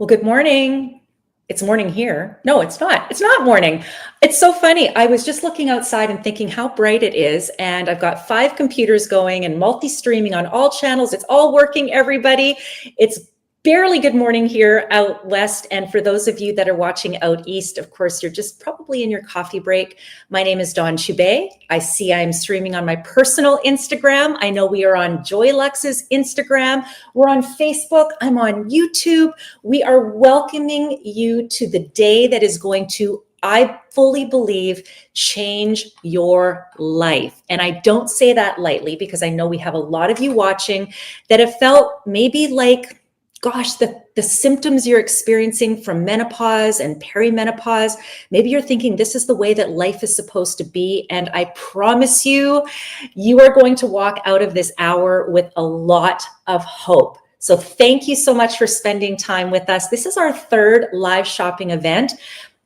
Well, good morning. It's morning here. No, it's not. It's not morning. It's so funny. I was just looking outside and thinking how bright it is. And I've got 5 computers going and multi-streaming on all channels. It's all working, everybody. It's barely good morning here out west. And for those of you that are watching out east, of course, you're just probably in your coffee break. My name is Dawn Chubai. I see I'm streaming on my personal Instagram. I know we are on Joylux's Instagram. We're on Facebook. I'm on YouTube. We are welcoming you to the day that is going to, I fully believe, change your life. And I don't say that lightly because I know we have a lot of you watching that have felt maybe like, gosh, the symptoms you're experiencing from menopause and perimenopause, maybe you're thinking this is the way that life is supposed to be. And I promise you, you are going to walk out of this hour with a lot of hope. So thank you so much for spending time with us. This is our 3rd live shopping event.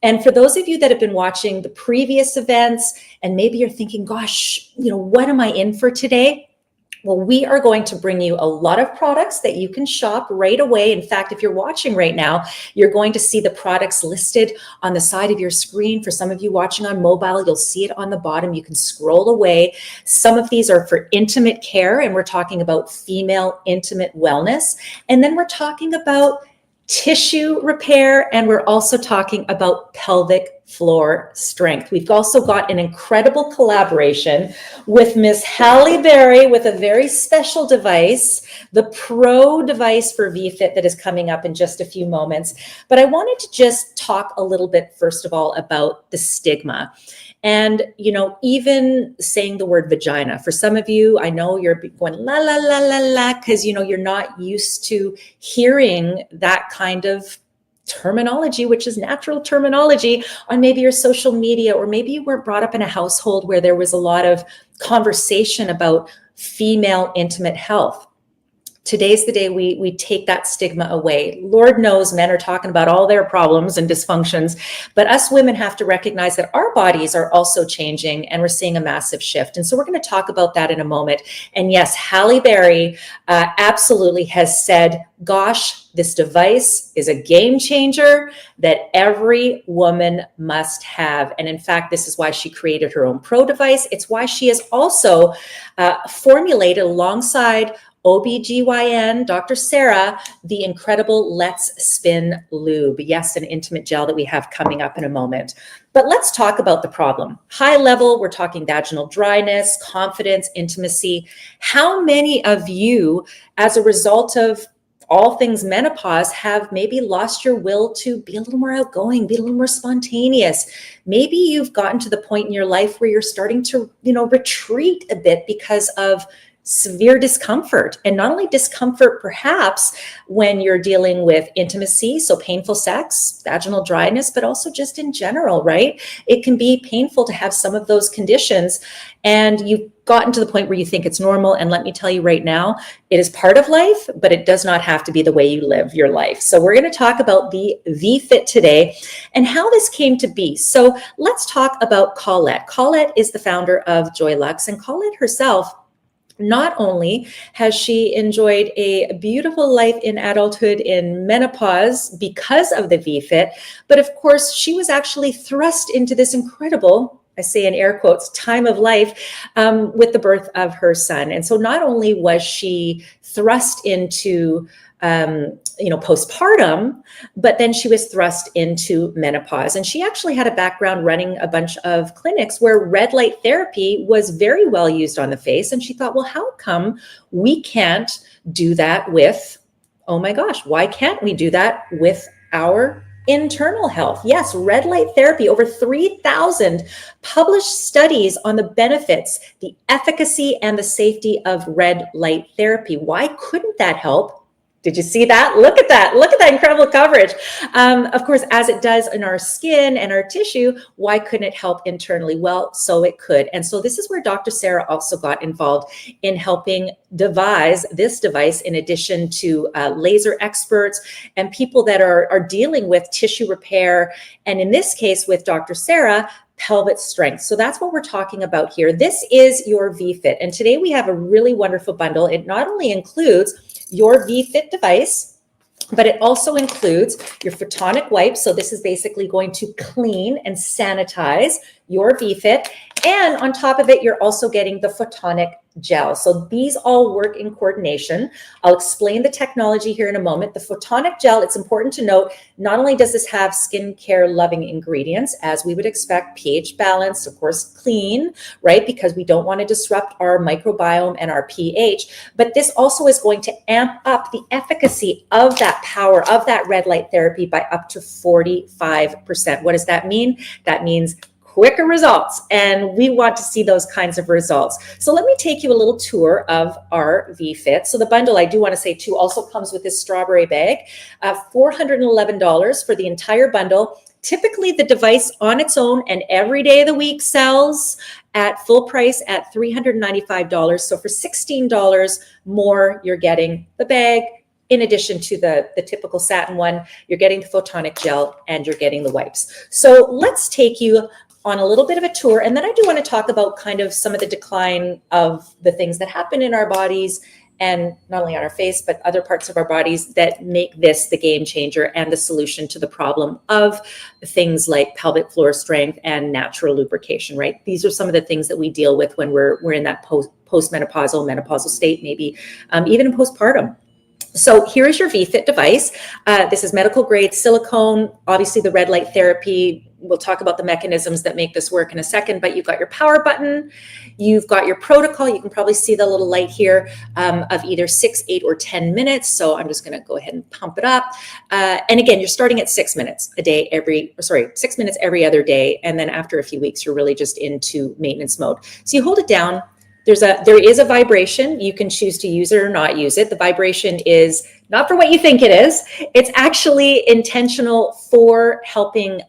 And for those of you that have been watching the previous events, and maybe you're thinking, gosh, what am I in for today? Well, we are going to bring you a lot of products that you can shop right away. In fact, if you're watching right now, you're going to see the products listed on the side of your screen. For some of you watching on mobile, you'll see it on the bottom. You can scroll away. Some of these are for intimate care, and we're talking about female intimate wellness. And then we're talking about tissue repair, and we're also talking about pelvic floor strength. We've also got an incredible collaboration with Miss Halle Berry with a very special device, the Pro device for vFit that is coming up in just a few moments. But I wanted to just talk a little bit, first of all, about the stigma. And, even saying the word vagina, for some of you, I know you're going la, la, la, la, la, because, you're not used to hearing that kind of terminology, which is natural terminology on maybe your social media, or maybe you weren't brought up in a household where there was a lot of conversation about female intimate health. Today's the day we take that stigma away. Lord knows men are talking about all their problems and dysfunctions, but us women have to recognize that our bodies are also changing and we're seeing a massive shift. And so we're going to talk about that in a moment. And yes, Halle Berry absolutely has said, gosh, this device is a game changer that every woman must have. And in fact, this is why she created her own Pro device. It's why she has also formulated alongside OBGYN, Dr. Sarah, the incredible Let's Spin Lube. Yes, an intimate gel that we have coming up in a moment. But let's talk about the problem. High level, we're talking vaginal dryness, confidence, intimacy. How many of you, as a result of all things menopause, have maybe lost your will to be a little more outgoing, be a little more spontaneous? Maybe you've gotten to the point in your life where you're starting to, retreat a bit because of severe discomfort, and not only discomfort perhaps when you're dealing with intimacy, so painful sex, vaginal dryness, but also just in general, right? It can be painful to have some of those conditions, and you've gotten to the point where you think it's normal. And let me tell you right now, it is part of life, but it does not have to be the way you live your life. So we're going to talk about the vFit today and how this came to be. So let's talk about Colette. Colette is the founder of Joylux, and Colette herself, not only has she enjoyed a beautiful life in adulthood in menopause because of the vFit, but of course she was actually thrust into this incredible, I say in air quotes, time of life with the birth of her son. And so not only was she thrust into postpartum, but then she was thrust into menopause. And she actually had a background running a bunch of clinics where red light therapy was very well used on the face. And she thought, well, how come we can't do that with, oh my gosh, why can't we do that with our internal health? Yes, red light therapy, over 3,000 published studies on the benefits, the efficacy, and the safety of red light therapy. Why couldn't that help? Did you see that? Look at that. Look at that incredible coverage. Of course, as it does in our skin and our tissue, why couldn't it help internally? Well, so it could. And so this is where Dr. Sarah also got involved in helping devise this device, in addition to laser experts and people that are dealing with tissue repair. And in this case, with Dr. Sarah, pelvic strength. So that's what we're talking about here. This is your vFit. And today we have a really wonderful bundle. It not only includes your vFit device, But it also includes your photonic wipes. So this is basically going to clean and sanitize your vFit. And on top of it, you're also getting the photonic gel. So these all work in coordination. I'll explain the technology here in a moment. The photonic gel, it's important to note, not only does this have skincare loving ingredients, as we would expect, pH balanced, of course, clean, right? Because we don't want to disrupt our microbiome and our pH, but this also is going to amp up the efficacy of that power of that red light therapy by up to 45%. What does that mean? That means quicker results, and we want to see those kinds of results. So let me take you a little tour of our vFit. So the bundle, I do want to say too, also comes with this strawberry bag, $411 for the entire bundle. Typically the device on its own and every day of the week sells at full price at $395. So for $16 more, you're getting the bag. In addition to the typical satin one, you're getting the photonic gel and you're getting the wipes. So let's take you on a little bit of a tour. And then I do want to talk about kind of some of the decline of the things that happen in our bodies, and not only on our face, but other parts of our bodies that make this the game changer and the solution to the problem of things like pelvic floor strength and natural lubrication, right? These are some of the things that we deal with when we're in that postmenopausal, menopausal state, maybe even in postpartum. So here is your vFit device. This is medical grade silicone, obviously the red light therapy. We'll talk about the mechanisms that make this work in a second, but you've got your power button, you've got your protocol. You can probably see the little light here of either 6, 8, or 10 minutes. So I'm just gonna go ahead and pump it up. And again, you're starting at 6 minutes a day, 6 minutes every other day. And then after a few weeks, you're really just into maintenance mode. So you hold it down. There is a vibration. You can choose to use it or not use it. The vibration is not for what you think it is. It's actually intentional for helping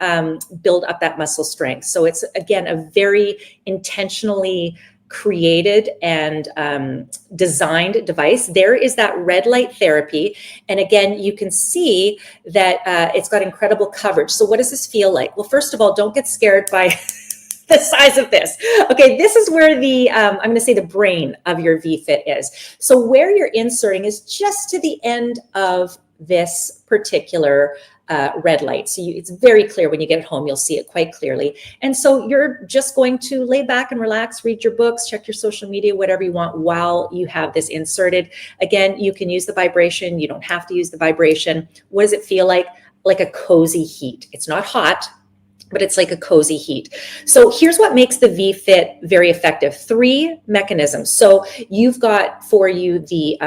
build up that muscle strength. So it's, again, a very intentionally created and designed device. There is that red light therapy. And again, you can see that it's got incredible coverage. So what does this feel like? Well, first of all, don't get scared by the size of this. Okay, this is where the, I'm going to say the brain of your vFit is. So where you're inserting is just to the end of this particular red light. So it's very clear when you get it home, you'll see it quite clearly. And so you're just going to lay back and relax, read your books, check your social media, whatever you want while you have this inserted. Again, you can use the vibration. You don't have to use the vibration. What does it feel like? Like a cozy heat. It's not hot, but it's like a cozy heat. So here's what makes the vFit very effective. 3 mechanisms. So you've got for you the,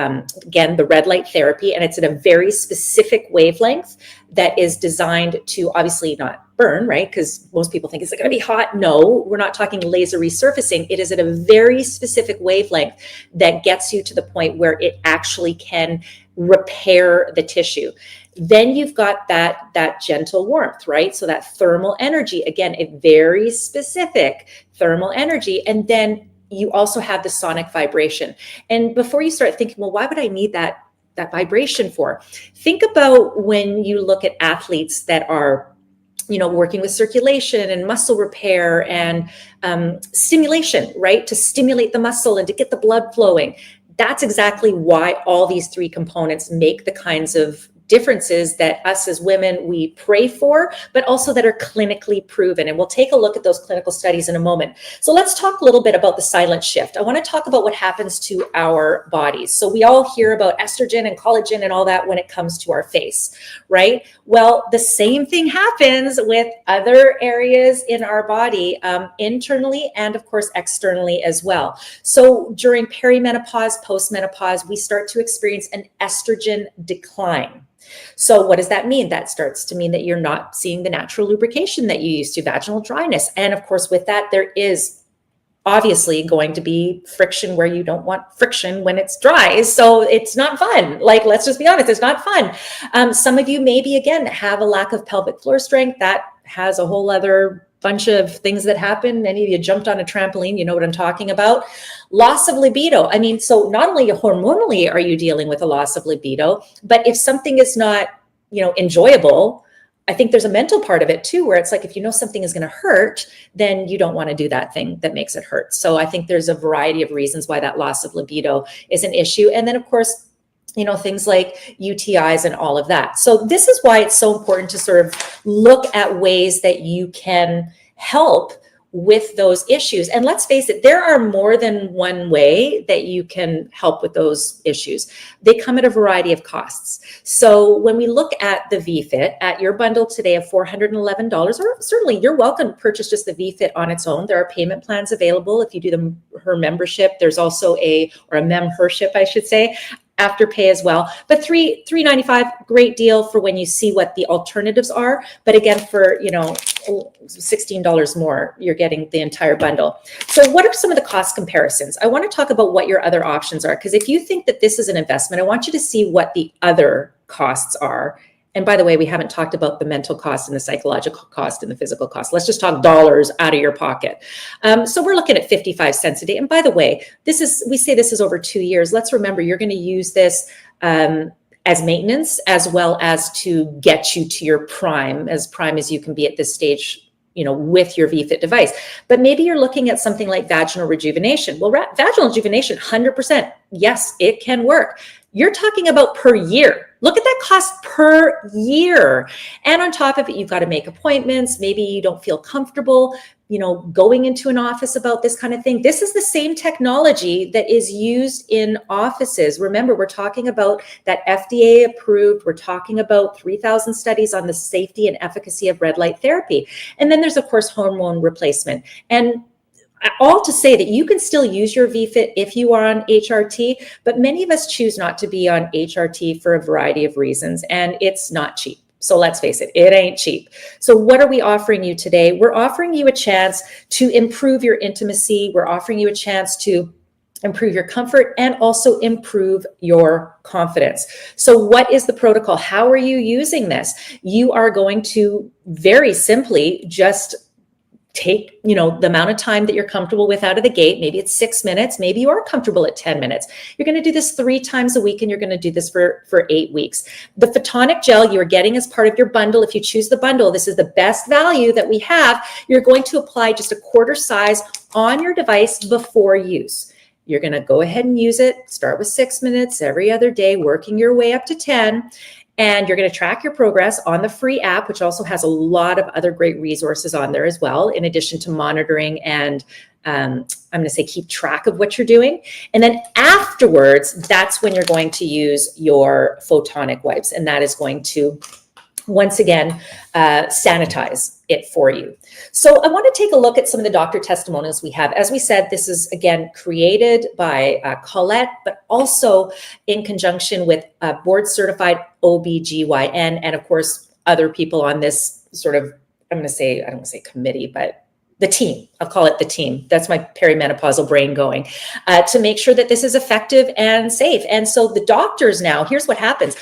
again, the red light therapy, and it's at a very specific wavelength that is designed to obviously not burn, right? Because most people think, is it going to be hot? No, we're not talking laser resurfacing. It is at a very specific wavelength that gets you to the point where it actually can repair the tissue. Then you've got that gentle warmth, right? So that thermal energy, again, a very specific thermal energy. And then you also have the sonic vibration. And before you start thinking, well, why would I need that vibration for? Think about when you look at athletes that are, working with circulation and muscle repair and stimulation, right? To stimulate the muscle and to get the blood flowing. That's exactly why all these 3 components make the kinds of differences that us as women, we pray for, but also that are clinically proven. And we'll take a look at those clinical studies in a moment. So let's talk a little bit about the silent shift. I want to talk about what happens to our bodies. So we all hear about estrogen and collagen and all that when it comes to our face, right? Well, the same thing happens with other areas in our body, internally and of course externally as well. So during perimenopause, postmenopause, we start to experience an estrogen decline. So what does that mean? That starts to mean that you're not seeing the natural lubrication that you used to, vaginal dryness. And of course, with that, there is obviously going to be friction where you don't want friction when it's dry. So it's not fun. Like, let's just be honest, it's not fun. Some of you maybe, again, have a lack of pelvic floor strength. That has a whole other bunch of things that happen. Any of you jumped on a trampoline, you know what I'm talking about. Loss of libido. I mean, so not only hormonally are you dealing with a loss of libido, but if something is not, enjoyable, I think there's a mental part of it too, where it's like, if you know something is going to hurt, then you don't want to do that thing that makes it hurt. So I think there's a variety of reasons why that loss of libido is an issue. And then of course, things like UTIs and all of that. So this is why it's so important to sort of look at ways that you can help with those issues. And let's face it, there are more than one way that you can help with those issues. They come at a variety of costs. So when we look at the vFit, at your bundle today of $411, or certainly you're welcome to purchase just the vFit on its own. There are payment plans available if you do her membership. There's also a membership, I should say, Afterpay as well. But $395, great deal for when you see what the alternatives are. But again, for $16 more, you're getting the entire bundle. So what are some of the cost comparisons? I want to talk about what your other options are, because if you think that this is an investment, I want you to see what the other costs are. And by the way, we haven't talked about the mental cost and the psychological cost and the physical cost. Let's just talk dollars out of your pocket. So we're looking at 55 cents a day. And by the way, we say this is over 2 years. Let's remember, you're going to use this as maintenance, as well as to get you to your prime as you can be at this stage, with your vFit device. But maybe you're looking at something like vaginal rejuvenation. Well, vaginal rejuvenation, 100%. Yes, it can work. You're talking about per year. Look at that cost per year. And on top of it, you've got to make appointments. Maybe you don't feel comfortable, going into an office about this kind of thing. This is the same technology that is used in offices. Remember, we're talking about that FDA approved. We're talking about 3,000 studies on the safety and efficacy of red light therapy. And then there's, of course, hormone replacement. And all to say that you can still use your vFit if you are on HRT, but many of us choose not to be on HRT for a variety of reasons, and it's not cheap. So let's face it, it ain't cheap. So what are we offering you today? We're offering you a chance to improve your intimacy. We're offering you a chance to improve your comfort and also improve your confidence. So what is the protocol? How are you using this? You are going to very simply just take, the amount of time that you're comfortable with out of the gate. Maybe it's 6 minutes. Maybe you are comfortable at 10 minutes. You're going to do this 3 times a week, and you're going to do this for 8 weeks. The photonic gel you are getting as part of your bundle. If you choose the bundle, this is the best value that we have. You're going to apply just a quarter size on your device before use. You're going to go ahead and use it. Start with 6 minutes every other day, working your way up to 10. And you're going to track your progress on the free app, which also has a lot of other great resources on there as well, in addition to monitoring and I'm going to say keep track of what you're doing. And then afterwards, that's when you're going to use your photonic wipes. And that is going to, once again, sanitize it for you. So I want to take a look at some of the doctor testimonials we have. As we said, this is, again, created by Colette, but also in conjunction with board-certified OBGYN, and of course, other people on this sort of, I don't want to say committee, but the team. I'll call it the team. That's my perimenopausal brain going, to make sure that this is effective and safe. And so the doctors now, here's what happens.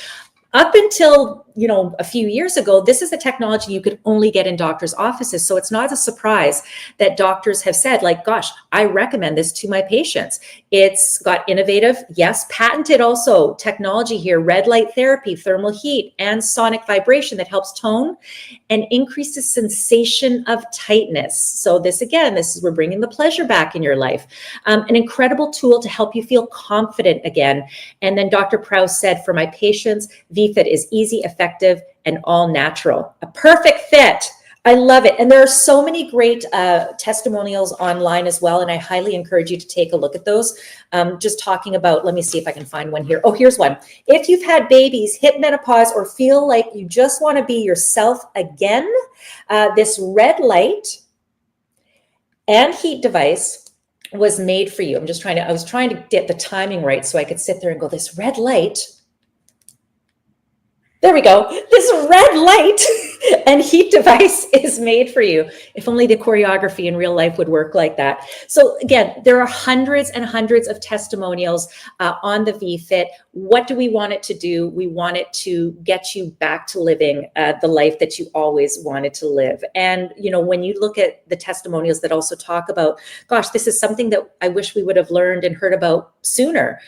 Up until, a few years ago, this is the technology you could only get in doctors' offices. So it's not a surprise that doctors have said, gosh, I recommend this to my patients. It's got innovative, yes, patented also technology here, red light therapy, thermal heat, and sonic vibration that helps tone and increases sensation of tightness. So this is, we're bringing the pleasure back in your life. An incredible tool to help you feel confident again. And then Dr. Prowse said, for my patients, vFit is easy, effective, and all natural. A perfect fit. I love it. And there are so many great testimonials online as well. And I highly encourage you to take a look at those. Just talking about, let me see if I can find one here. Oh, here's one. If you've had babies, hit menopause, or feel like you just want to be yourself again, this red light and heat device was made for you. I was trying to get the timing right so I could sit there and go, this red light. There we go. This red light and heat device is made for you. If only the choreography in real life would work like that. So again, there are hundreds and hundreds of testimonials on the vFit. What do we want it to do? We want it to get you back to living the life that you always wanted to live. And, when you look at the testimonials that also talk about, gosh, this is something that I wish we would have learned and heard about sooner.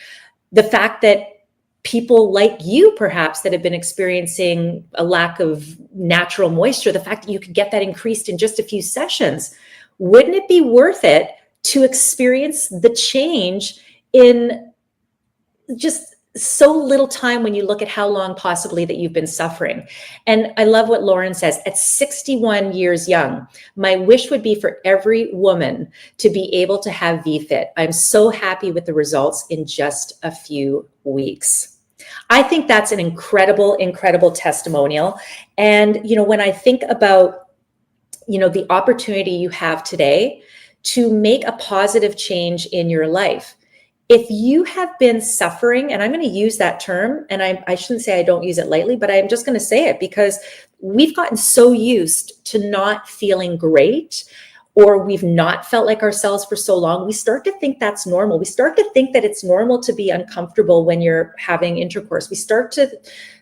The fact that people like you, perhaps, that have been experiencing a lack of natural moisture, the fact that you could get that increased in just a few sessions, wouldn't it be worth it to experience the change in just so little time when you look at how long possibly that you've been suffering. And I love what Lauren says, at 61 years young, my wish would be for every woman to be able to have vFit. I'm so happy with the results in just a few weeks. I think that's an incredible, incredible testimonial. And, when I think about, the opportunity you have today to make a positive change in your life, if you have been suffering, and I'm going to use that term, and I shouldn't say I don't use it lightly, but I'm just going to say it because we've gotten so used to not feeling great, or we've not felt like ourselves for so long, we start to think that's normal. We start to think that it's normal to be uncomfortable when you're having intercourse. We start to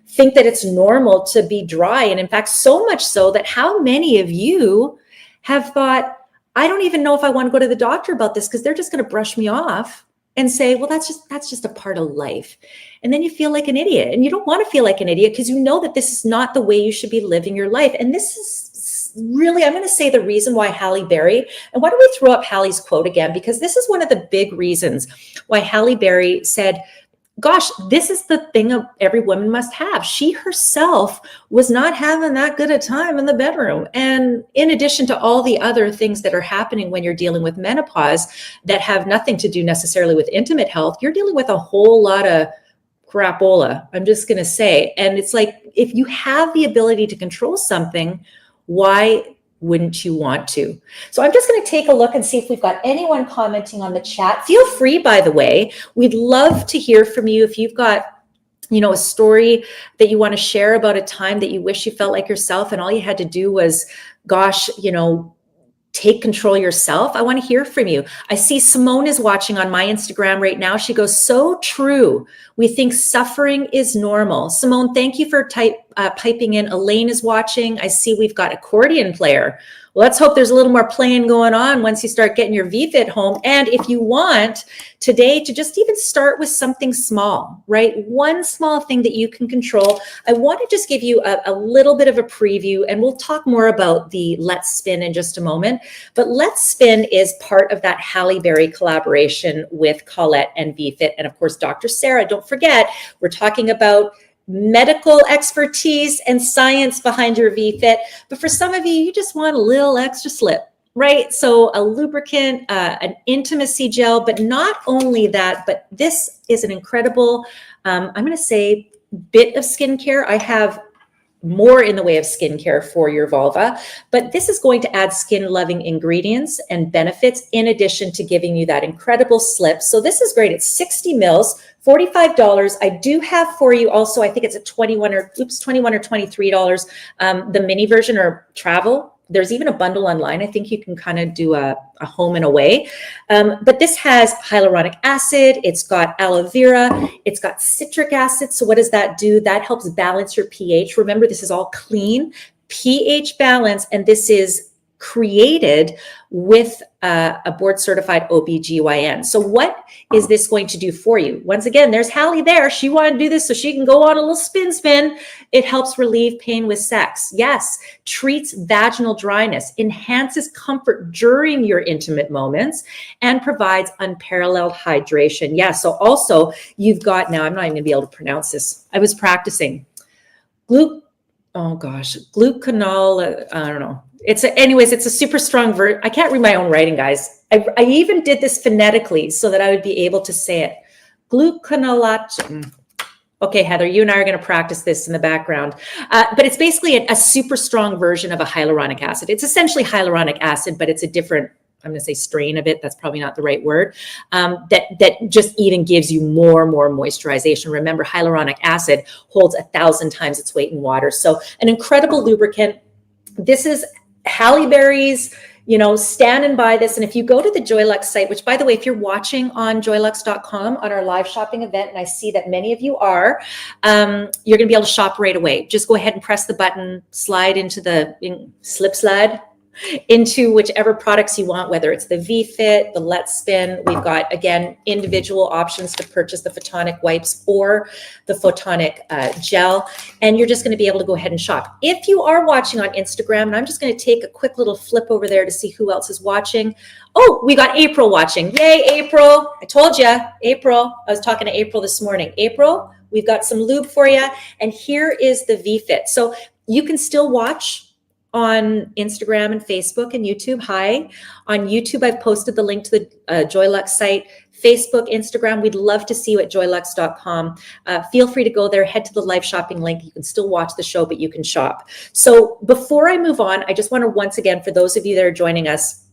think that it's normal to be dry. And in fact, so much so that how many of you have thought, I don't even know if I want to go to the doctor about this because they're just going to brush me off and say, well, that's just a part of life. And then you feel like an idiot, and you don't want to feel like an idiot because you know that this is not the way you should be living your life. And this is really, I'm going to say, the reason why Halle Berry, and why don't we throw up Halle's quote again? Because this is one of the big reasons why Halle Berry said, gosh, this is the thing every woman must have. She herself was not having that good a time in the bedroom. And in addition to all the other things that are happening when you're dealing with menopause that have nothing to do necessarily with intimate health, you're dealing with a whole lot of crapola, I'm just going to say. And it's like, if you have the ability to control something, why wouldn't you want to? So I'm just going to take a look and see if we've got anyone commenting on the chat. Feel free, by the way. We'd love to hear from you. If you've got, a story that you want to share about a time that you wish you felt like yourself and all you had to do was, gosh, take control yourself. I want to hear from you. I see Simone is watching on my Instagram right now. She goes, so true. We think suffering is normal. Simone, thank you for piping in. Elaine is watching. I see we've got accordion player. Well, let's hope there's a little more playing going on once you start getting your vFit home. And if you want today to just even start with something small, right? One small thing that you can control. I want to just give you a little bit of a preview, and we'll talk more about the Let's Spin in just a moment. But Let's Spin is part of that Halle Berry collaboration with Colette and vFit. And of course, Dr. Sarah, don't forget, we're talking about medical expertise and science behind your vFit. But for some of you, you just want a little extra slip, right? So a lubricant, an intimacy gel, but not only that, but this is an incredible, I'm going to say, bit of skincare. I have more in the way of skincare for your vulva, but this is going to add skin loving ingredients and benefits in addition to giving you that incredible slip. So this is great. It's 60 mils, $45. I do have for you also, I think it's a $21 or $23, the mini version or travel. There's even a bundle online. I think you can kind of do a home and away. But this has hyaluronic acid. It's got aloe vera. It's got citric acid. So what does that do? That helps balance your pH. Remember, this is all clean pH balance. And this is created with a board certified OBGYN. So what is this going to do for you? Once again, there's Halle there. She wanted to do this so she can go on a little spin. It helps relieve pain with sex. Yes, treats vaginal dryness, enhances comfort during your intimate moments, and provides unparalleled hydration. Yeah, so also you've got, now I'm not even gonna be able to pronounce this. I was practicing. Glucanol, I don't know. It's a super strong version. I can't read my own writing, guys. I even did this phonetically so that I would be able to say it. Gluconolat. Okay, Heather, you and I are going to practice this in the background. But it's basically a super strong version of a hyaluronic acid. It's essentially hyaluronic acid, but it's a different, I'm going to say strain of it. That's probably not the right word. That just even gives you more moisturization. Remember, hyaluronic acid holds 1,000 times its weight in water. So an incredible lubricant. This is Halle Berry's, standing by this. And if you go to the Joylux site, which by the way, if you're watching on joylux.com on our live shopping event, and I see that many of you are, you're going to be able to shop right away. Just go ahead and press the button, slide into the slip slide. into whichever products you want, whether it's the vFit, the Let's Spin. We've got, again, individual options to purchase the photonic wipes or the photonic gel. And you're just going to be able to go ahead and shop. If you are watching on Instagram, and I'm just going to take a quick little flip over there to see who else is watching. Oh, we got April watching. Yay, April. I told you, April. I was talking to April this morning. April, we've got some lube for you. And here is the vFit. So you can still watch on Instagram and Facebook and YouTube. Hi. On YouTube, I've posted the link to the Joylux site. Facebook, Instagram, we'd love to see you at joylux.com. Feel free to go there, head to the live shopping link. You can still watch the show, but you can shop. So before I move on, I just want to once again, for those of you that are joining us,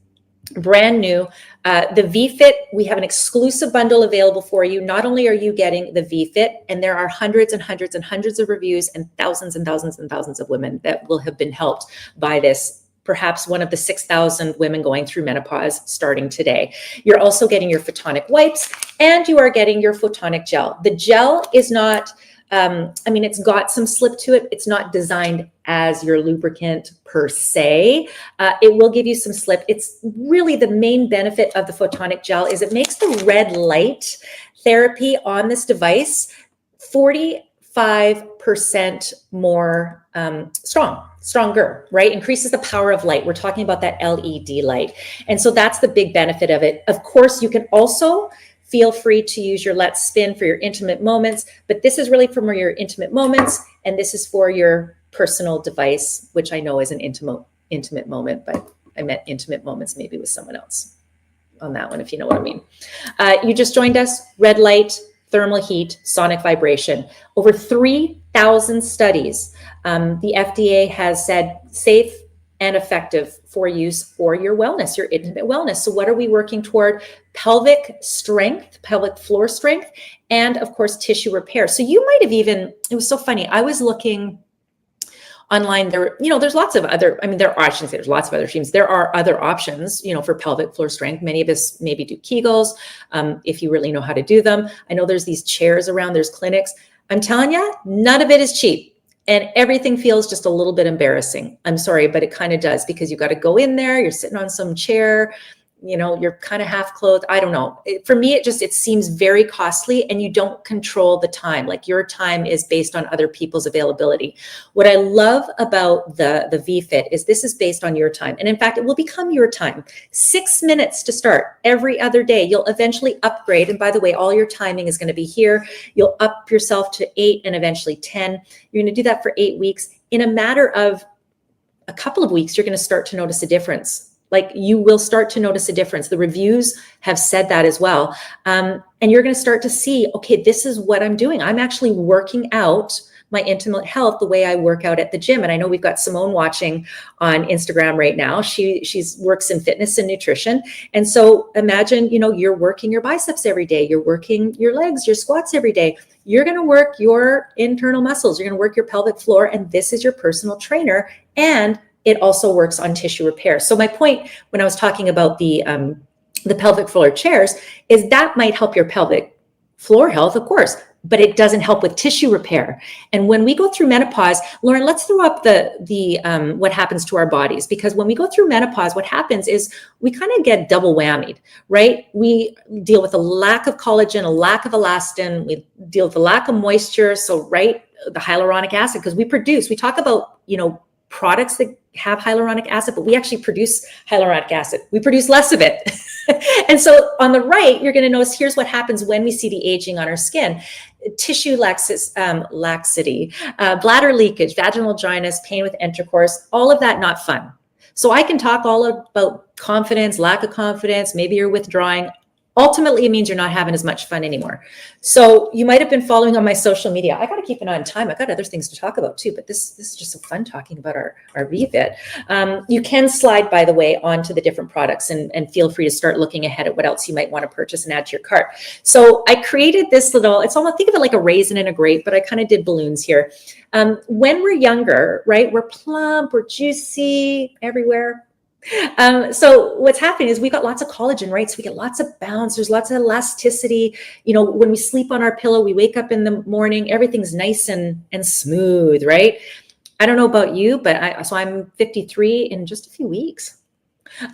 brand new, the vFit, we have an exclusive bundle available for you. Not only are you getting the vFit, and there are hundreds and hundreds and hundreds of reviews and thousands and thousands and thousands of women that will have been helped by this, perhaps one of the 6,000 women going through menopause starting today. You're also getting your photonic wipes, and you are getting your photonic gel. The gel is not, it's got some slip to it. It's not designed as your lubricant per se. It will give you some slip. It's really the main benefit of the photonic gel is it makes the red light therapy on this device 45% more stronger, right? Increases the power of light. We're talking about that LED light. And so that's the big benefit of it. Of course, you can also feel free to use your Let's Spin for your intimate moments, but this is really for your intimate moments, and this is for your personal device, which I know is an intimate moment, but I meant intimate moments maybe with someone else on that one, if you know what I mean. You just joined us, red light, thermal heat, sonic vibration. Over 3,000 studies. The FDA has said safe and effective for use for your wellness, your intimate wellness. So what are we working toward? Pelvic strength, pelvic floor strength, and of course, tissue repair. So you might have even, it was so funny. I was looking online there, there's lots of other, I shouldn't say there's lots of other teams. There are other options, for pelvic floor strength. Many of us maybe do Kegels, if you really know how to do them. I know there's these chairs around, there's clinics. I'm telling you, none of it is cheap. And everything feels just a little bit embarrassing. I'm sorry, but it kind of does, because you got to go in there, you're sitting on some chair, you're kind of half clothed. I don't know. For me, it seems very costly, and you don't control the time. Like, your time is based on other people's availability. What I love about the vFit is this is based on your time. And in fact, it will become your time. 6 minutes to start every other day. You'll eventually upgrade. And by the way, all your timing is going to be here. You'll up yourself to 8 and eventually 10. You're going to do that for 8 weeks. In a matter of a couple of weeks, you're going to start to notice a difference. Like, you will start to notice a difference. The reviews have said that as well. And you're going to start to see, okay, this is what I'm doing. I'm actually working out my intimate health the way I work out at the gym. And I know we've got Simone watching on Instagram right now. She's works in fitness and nutrition. And so imagine, you're working your biceps every day. You're working your legs, your squats every day. You're going to work your internal muscles. You're going to work your pelvic floor. And this is your personal trainer. And it also works on tissue repair. So my point when I was talking about the pelvic floor chairs is that might help your pelvic floor health, of course, but it doesn't help with tissue repair. And when we go through menopause, Lauren, let's throw up the what happens to our bodies, because when we go through menopause, what happens is we kind of get double whammied, right? We deal with a lack of collagen, a lack of elastin, we deal with a lack of moisture. So, right, the hyaluronic acid, because we talk about, products that have hyaluronic acid, but we actually produce hyaluronic acid. We produce less of it. And so on the right, you're going to notice here's what happens when we see the aging on our skin. Tissue laxity, bladder leakage, vaginal dryness, pain with intercourse, all of that not fun. So I can talk all about confidence, lack of confidence, maybe you're withdrawing. Ultimately, it means you're not having as much fun anymore. So you might have been following on my social media. I got to keep an eye on time. I got other things to talk about too, but this is just so fun talking about our vFit. You can slide, by the way, onto the different products and feel free to start looking ahead at what else you might want to purchase and add to your cart. So I created this little, it's almost, think of it like a raisin and a grape, but I kind of did balloons here. When we're younger, right, we're plump, we're juicy everywhere. So what's happening is we got lots of collagen, right? So we get lots of bounce. There's lots of elasticity. When we sleep on our pillow, we wake up in the morning, everything's nice and smooth, right? I don't know about you, but so I'm 53 in just a few weeks.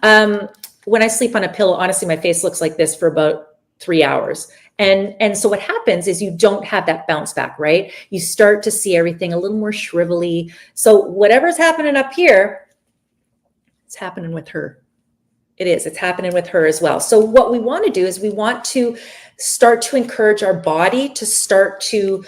When I sleep on a pillow, honestly, my face looks like this for about 3 hours. And so what happens is you don't have that bounce back, right? You start to see everything a little more shrivelly. So whatever's happening up here, it's happening with her. It's happening with her as well. So what we want to do is we want to start to encourage our body to start to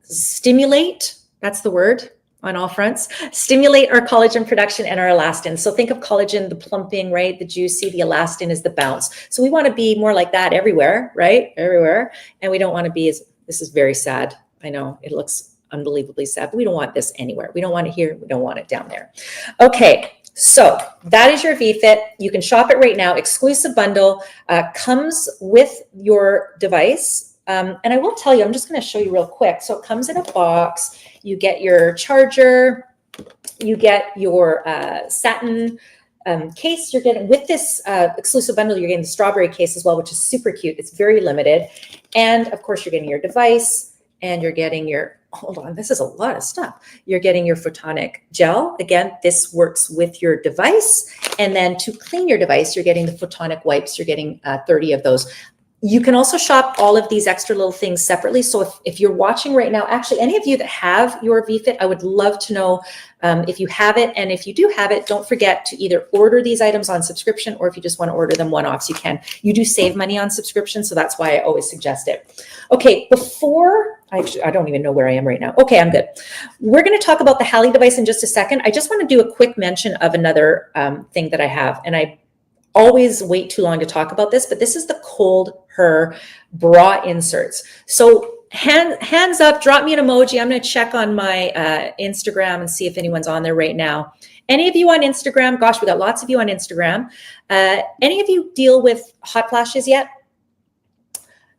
stimulate, that's the word, on all fronts, stimulate our collagen production and our elastin. So think of collagen, the plumping, right? The juicy, the elastin is the bounce. So we want to be more like that everywhere, right? Everywhere. And we don't want to be as, this is very sad. I know it looks unbelievably sad, but we don't want this anywhere. We don't want it here. We don't want it down there. Okay. So that is your vFit. You can shop it right now. Exclusive bundle, comes with your device. And I will tell you, I'm just going to show you real quick. So it comes in a box. You get your charger. You get your satin case. You're getting with this exclusive bundle, you're getting the strawberry case as well, which is super cute. It's very limited. And of course, you're getting your device and you're getting your, hold on, this is a lot of stuff. You're getting your photonic gel. Again, this works with your device. And then to clean your device, you're getting the photonic wipes. You're getting 30 of those. You can also shop all of these extra little things separately. So if you're watching right now, actually, any of you that have your vFit, I would love to know if you have it. And if you do have it, don't forget to either order these items on subscription, or if you just want to order them one-offs, you can. You do save money on subscription, so that's why I always suggest it. Okay, before, I don't even know where I am right now. Okay, I'm good. We're going to talk about the Halley device in just a second. I just want to do a quick mention of another thing that I have, and I always wait too long to talk about this, but this is the Cold Her bra inserts. So hands up, drop me an emoji. I'm going to check on my Instagram and see if anyone's on there right now. Any of you on Instagram? Gosh, we got lots of you on Instagram. Any of you deal with hot flashes yet?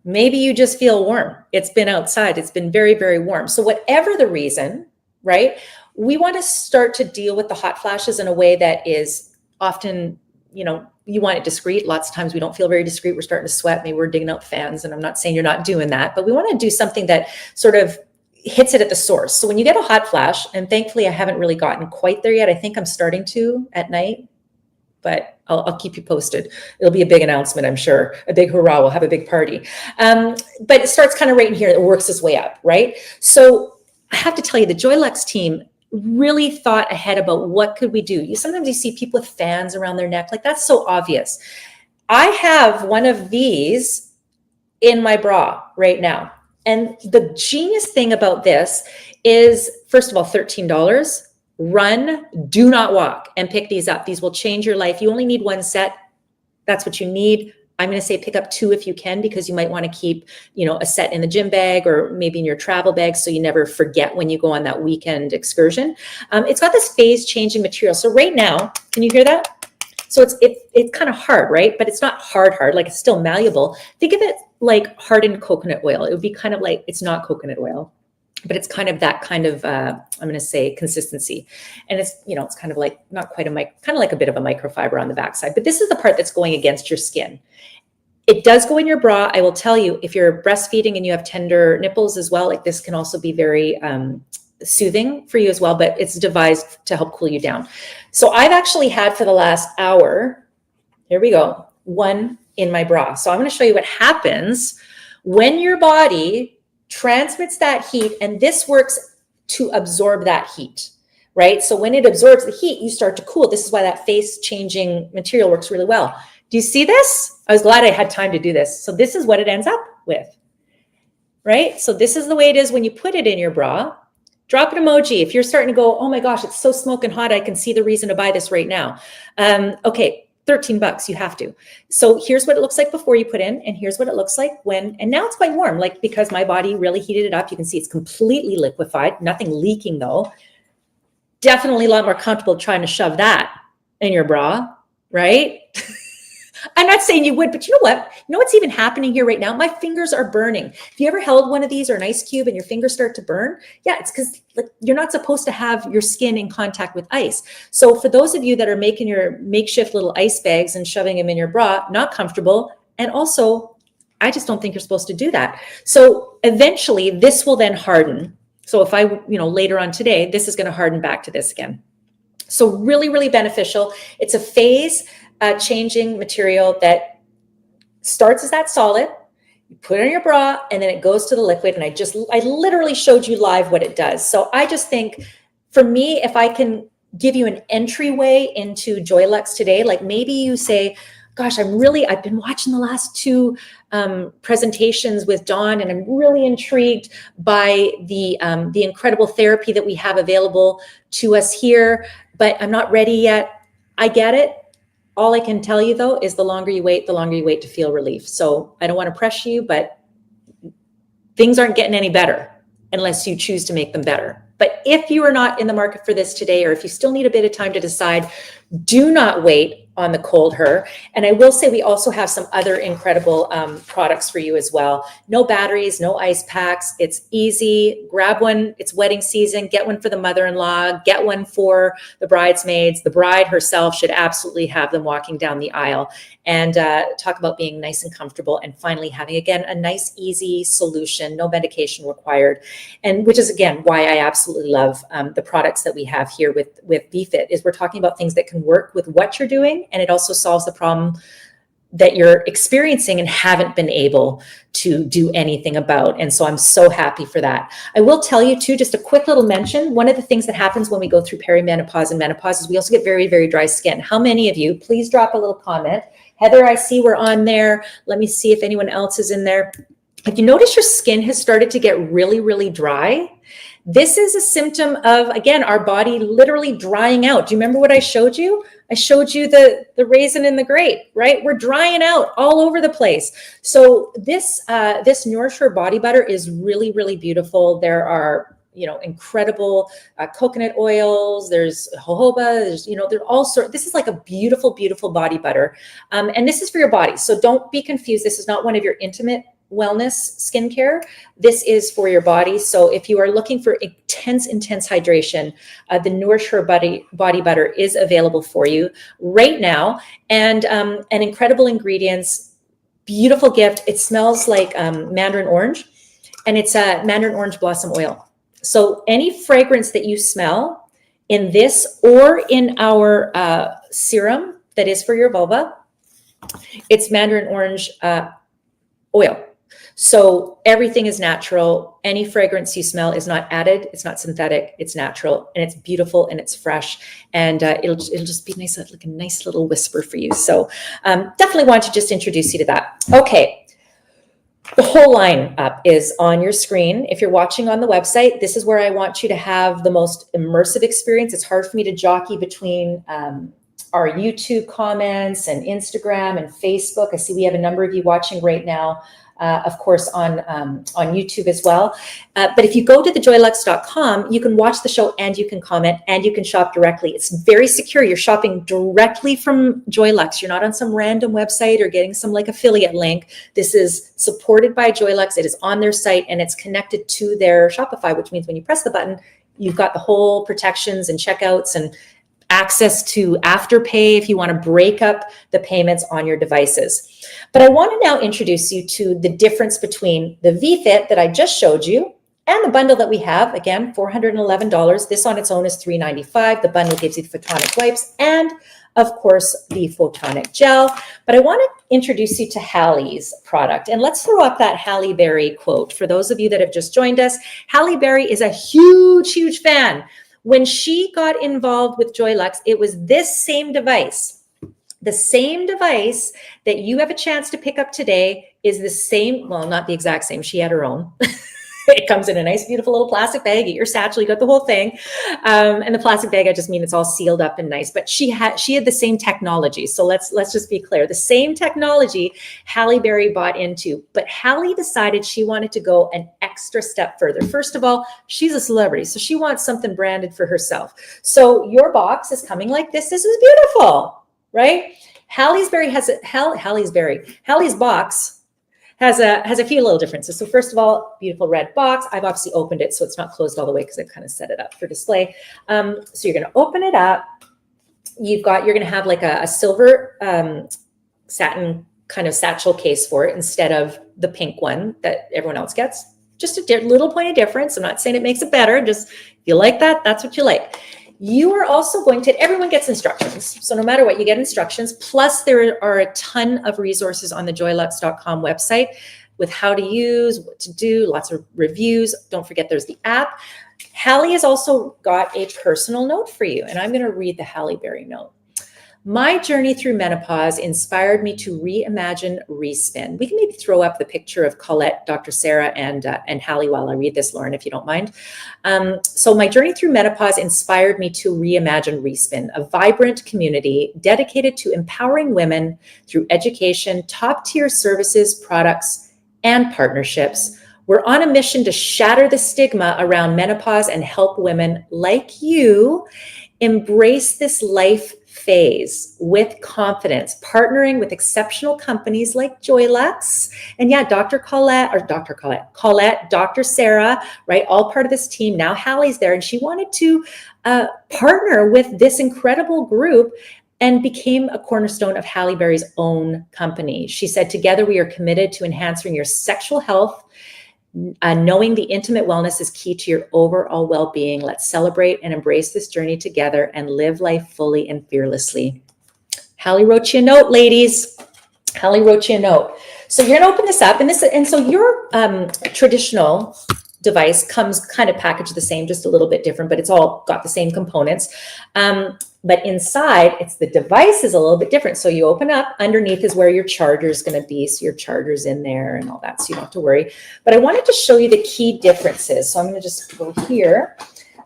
Maybe you just feel warm. It's been outside. It's been very, very warm. So whatever the reason, right? We want to start to deal with the hot flashes in a way that is often, you know, you want it discreet. Lots of times we don't feel very discreet. We're starting to sweat. Maybe we're digging out fans, and I'm not saying you're not doing that, but we want to do something that sort of hits it at the source. So when you get a hot flash, and thankfully I haven't really gotten quite there yet. I think I'm starting to at night, but I'll keep you posted. It'll be a big announcement, I'm sure. A big hurrah. We'll have a big party. But it starts kind of right in here. It works its way up, right? So I have to tell you, the Joylux team really thought ahead about what could we do. Sometimes you see people with fans around their neck, like that's so obvious. I have one of these in my bra right now. And the genius thing about this is, first of all, $13. Run, do not walk, and pick these up. These will change your life. You only need one set. That's what you need. I'm going to say pick up 2 if you can, because you might want to keep, you know, a set in the gym bag or maybe in your travel bag, so you never forget when you go on that weekend excursion. It's got this phase changing material. So right now, can you hear that? So it's kind of hard, right? But it's not hard, like it's still malleable. Think of it like hardened coconut oil. It would be kind of like, it's not coconut oil, but it's kind of that kind of, I'm going to say consistency. And it's, you know, it's kind of like, not quite kind of like a bit of a microfiber on the backside, but this is the part that's going against your skin. It does go in your bra. I will tell you, if you're breastfeeding and you have tender nipples as well, like this can also be very soothing for you as well, but it's devised to help cool you down. So I've actually had for the last hour, here we go, one in my bra. So I'm going to show you what happens when your body transmits that heat, and this works to absorb that heat, right? So when it absorbs the heat, you start to cool. This is why that phase changing material works really well. Do you see this? I was glad I had time to do this. So this is what it ends up with, right? So this is the way it is when you put it in your bra. Drop an emoji if you're starting to go, oh my gosh, it's so smoking hot. I can see the reason to buy this right now. Okay, $13, you have to. So here's what it looks like before you put in, and here's what it looks like when, and now it's quite warm, like because my body really heated it up. You can see it's completely liquefied, nothing leaking though. Definitely a lot more comfortable trying to shove that in your bra, right? I'm not saying you would, but you know what? You know what's even happening here right now? My fingers are burning. If you ever held one of these or an ice cube and your fingers start to burn, yeah, it's because like, you're not supposed to have your skin in contact with ice. So for those of you that are making your makeshift little ice bags and shoving them in your bra, not comfortable. And also, I just don't think you're supposed to do that. So eventually this will then harden. So if I, later on today, this is going to harden back to this again. So really, really beneficial. It's a phase changing material that starts as that solid. You put it on your bra and then it goes to the liquid. And I literally showed you live what it does. So I just think for me, if I can give you an entryway into Joylux today, like maybe you say, gosh, I've been watching the last two presentations with Dawn, and I'm really intrigued by the incredible therapy that we have available to us here, but I'm not ready yet. I get it. All I can tell you though is the longer you wait to feel relief. So I don't want to pressure you, but things aren't getting any better unless you choose to make them better. But if you are not in the market for this today, or if you still need a bit of time to decide, do not wait on the cold her. And I will say we also have some other incredible products for you as well. No batteries, no ice packs. It's easy. Grab one. It's wedding season. Get one for the mother-in-law. Get one for the bridesmaids. The bride herself should absolutely have them walking down the aisle. And talk about being nice and comfortable, and finally having, again, a nice, easy solution, no medication required. And which is, again, why I absolutely love the products that we have here with vFit, is we're talking about things that can work with what you're doing, and it also solves the problem that you're experiencing and haven't been able to do anything about. And so I'm so happy for that. I will tell you too, just a quick little mention, one of the things that happens when we go through perimenopause and menopause is we also get very, very dry skin. How many of you, please drop a little comment. Heather, I see we're on there. Let me see if anyone else is in there. If you notice your skin has started to get really, really dry, this is a symptom of, again, our body literally drying out. Do you remember what I showed you? I showed you the raisin and the grape, right? We're drying out all over the place. So this Nourish Her body butter is really, really beautiful. There are, incredible coconut oils. There's jojoba. There's, there are all sorts. This is like a beautiful, beautiful body butter. And this is for your body. So don't be confused. This is not one of your intimate wellness skincare. This is for your body. So if you are looking for intense hydration, the Nourish Her body butter is available for you right now. And incredible ingredients, beautiful gift. It smells like mandarin orange, and it's a mandarin orange blossom oil. So any fragrance that you smell in this or in our serum that is for your vulva, it's mandarin orange oil. So everything is natural. Any fragrance you smell is not added. It's not synthetic. It's natural, and it's beautiful, and it's fresh, and it'll just be nice, like a nice little whisper for you. So definitely want to just introduce you to that. Okay. The whole line up is on your screen. If you're watching on the website, this is where I want you to have the most immersive experience. It's hard for me to jockey between our YouTube comments and Instagram and Facebook. I see we have a number of you watching right now, of course, on YouTube as well. But if you go to thejoylux.com, you can watch the show and you can comment and you can shop directly. It's very secure. You're shopping directly from Joylux. You're not on some random website or getting some like affiliate link. This is supported by Joylux. It is on their site and it's connected to their Shopify, which means when you press the button, you've got the whole protections and checkouts and access to Afterpay if you want to break up the payments on your devices. But I want to now introduce you to the difference between the vFit that I just showed you and the bundle that we have. Again, $411. This on its own is $395. The bundle gives you the photonic wipes and, of course, the photonic gel. But I want to introduce you to Hallie's product. And let's throw up that Halle Berry quote. For those of you that have just joined us, Halle Berry is a huge, huge fan. When she got involved with Joylux, it was this same device. The same device that you have a chance to pick up today is the same, well, not the exact same. She had her own. It comes in a nice, beautiful little plastic bag. Get your satchel, you got the whole thing. And the plastic bag, I just mean it's all sealed up and nice. But she had the same technology. So let's just be clear. The same technology Halle Berry bought into. But Halle decided she wanted to go an extra step further. First of all, she's a celebrity, so she wants something branded for herself. So your box is coming like this. This is beautiful, right? Halle's box has a few little differences. So first of all, beautiful red box. I've obviously opened it, so it's not closed all the way because I've kind of set it up for display. So you're going to open it up. You're going to have like a silver satin kind of satchel case for it instead of the pink one that everyone else gets. just a little point of difference. I'm not saying it makes it better. Just if you like that, that's what you like. You are also going to, everyone gets instructions. So no matter what, you get instructions. Plus there are a ton of resources on the joylux.com website with how to use, what to do, lots of reviews. Don't forget there's the app. Hallie has also got a personal note for you, and I'm going to read the Halle Berry note. My journey through menopause inspired me to reimagine respin. We can maybe throw up the picture of Colette, Dr. Sarah, and Hallie while I read this, Lauren, if you don't mind. So my journey through menopause inspired me to reimagine respin, a vibrant community dedicated to empowering women through education, top-tier services, products, and partnerships. We're on a mission to shatter the stigma around menopause and help women like you embrace this life phase with confidence, partnering with exceptional companies like Joylux. And yeah, Colette, Dr. Sarah, right? All part of this team. Now Hallie's there, and she wanted to partner with this incredible group and became a cornerstone of Halle Berry's own company. She said, together we are committed to enhancing your sexual health. Knowing the intimate wellness is key to your overall well-being. Let's celebrate and embrace this journey together and live life fully and fearlessly. Hallie wrote you a note, ladies. Hallie wrote you a note. So you're gonna open this up, and so your traditional device comes kind of packaged the same, just a little bit different, but it's all got the same components. But inside, the device is a little bit different. So you open up, underneath is where your charger is going to be. So your charger's in there and all that, so you don't have to worry. But I wanted to show you the key differences. So I'm going to just go here.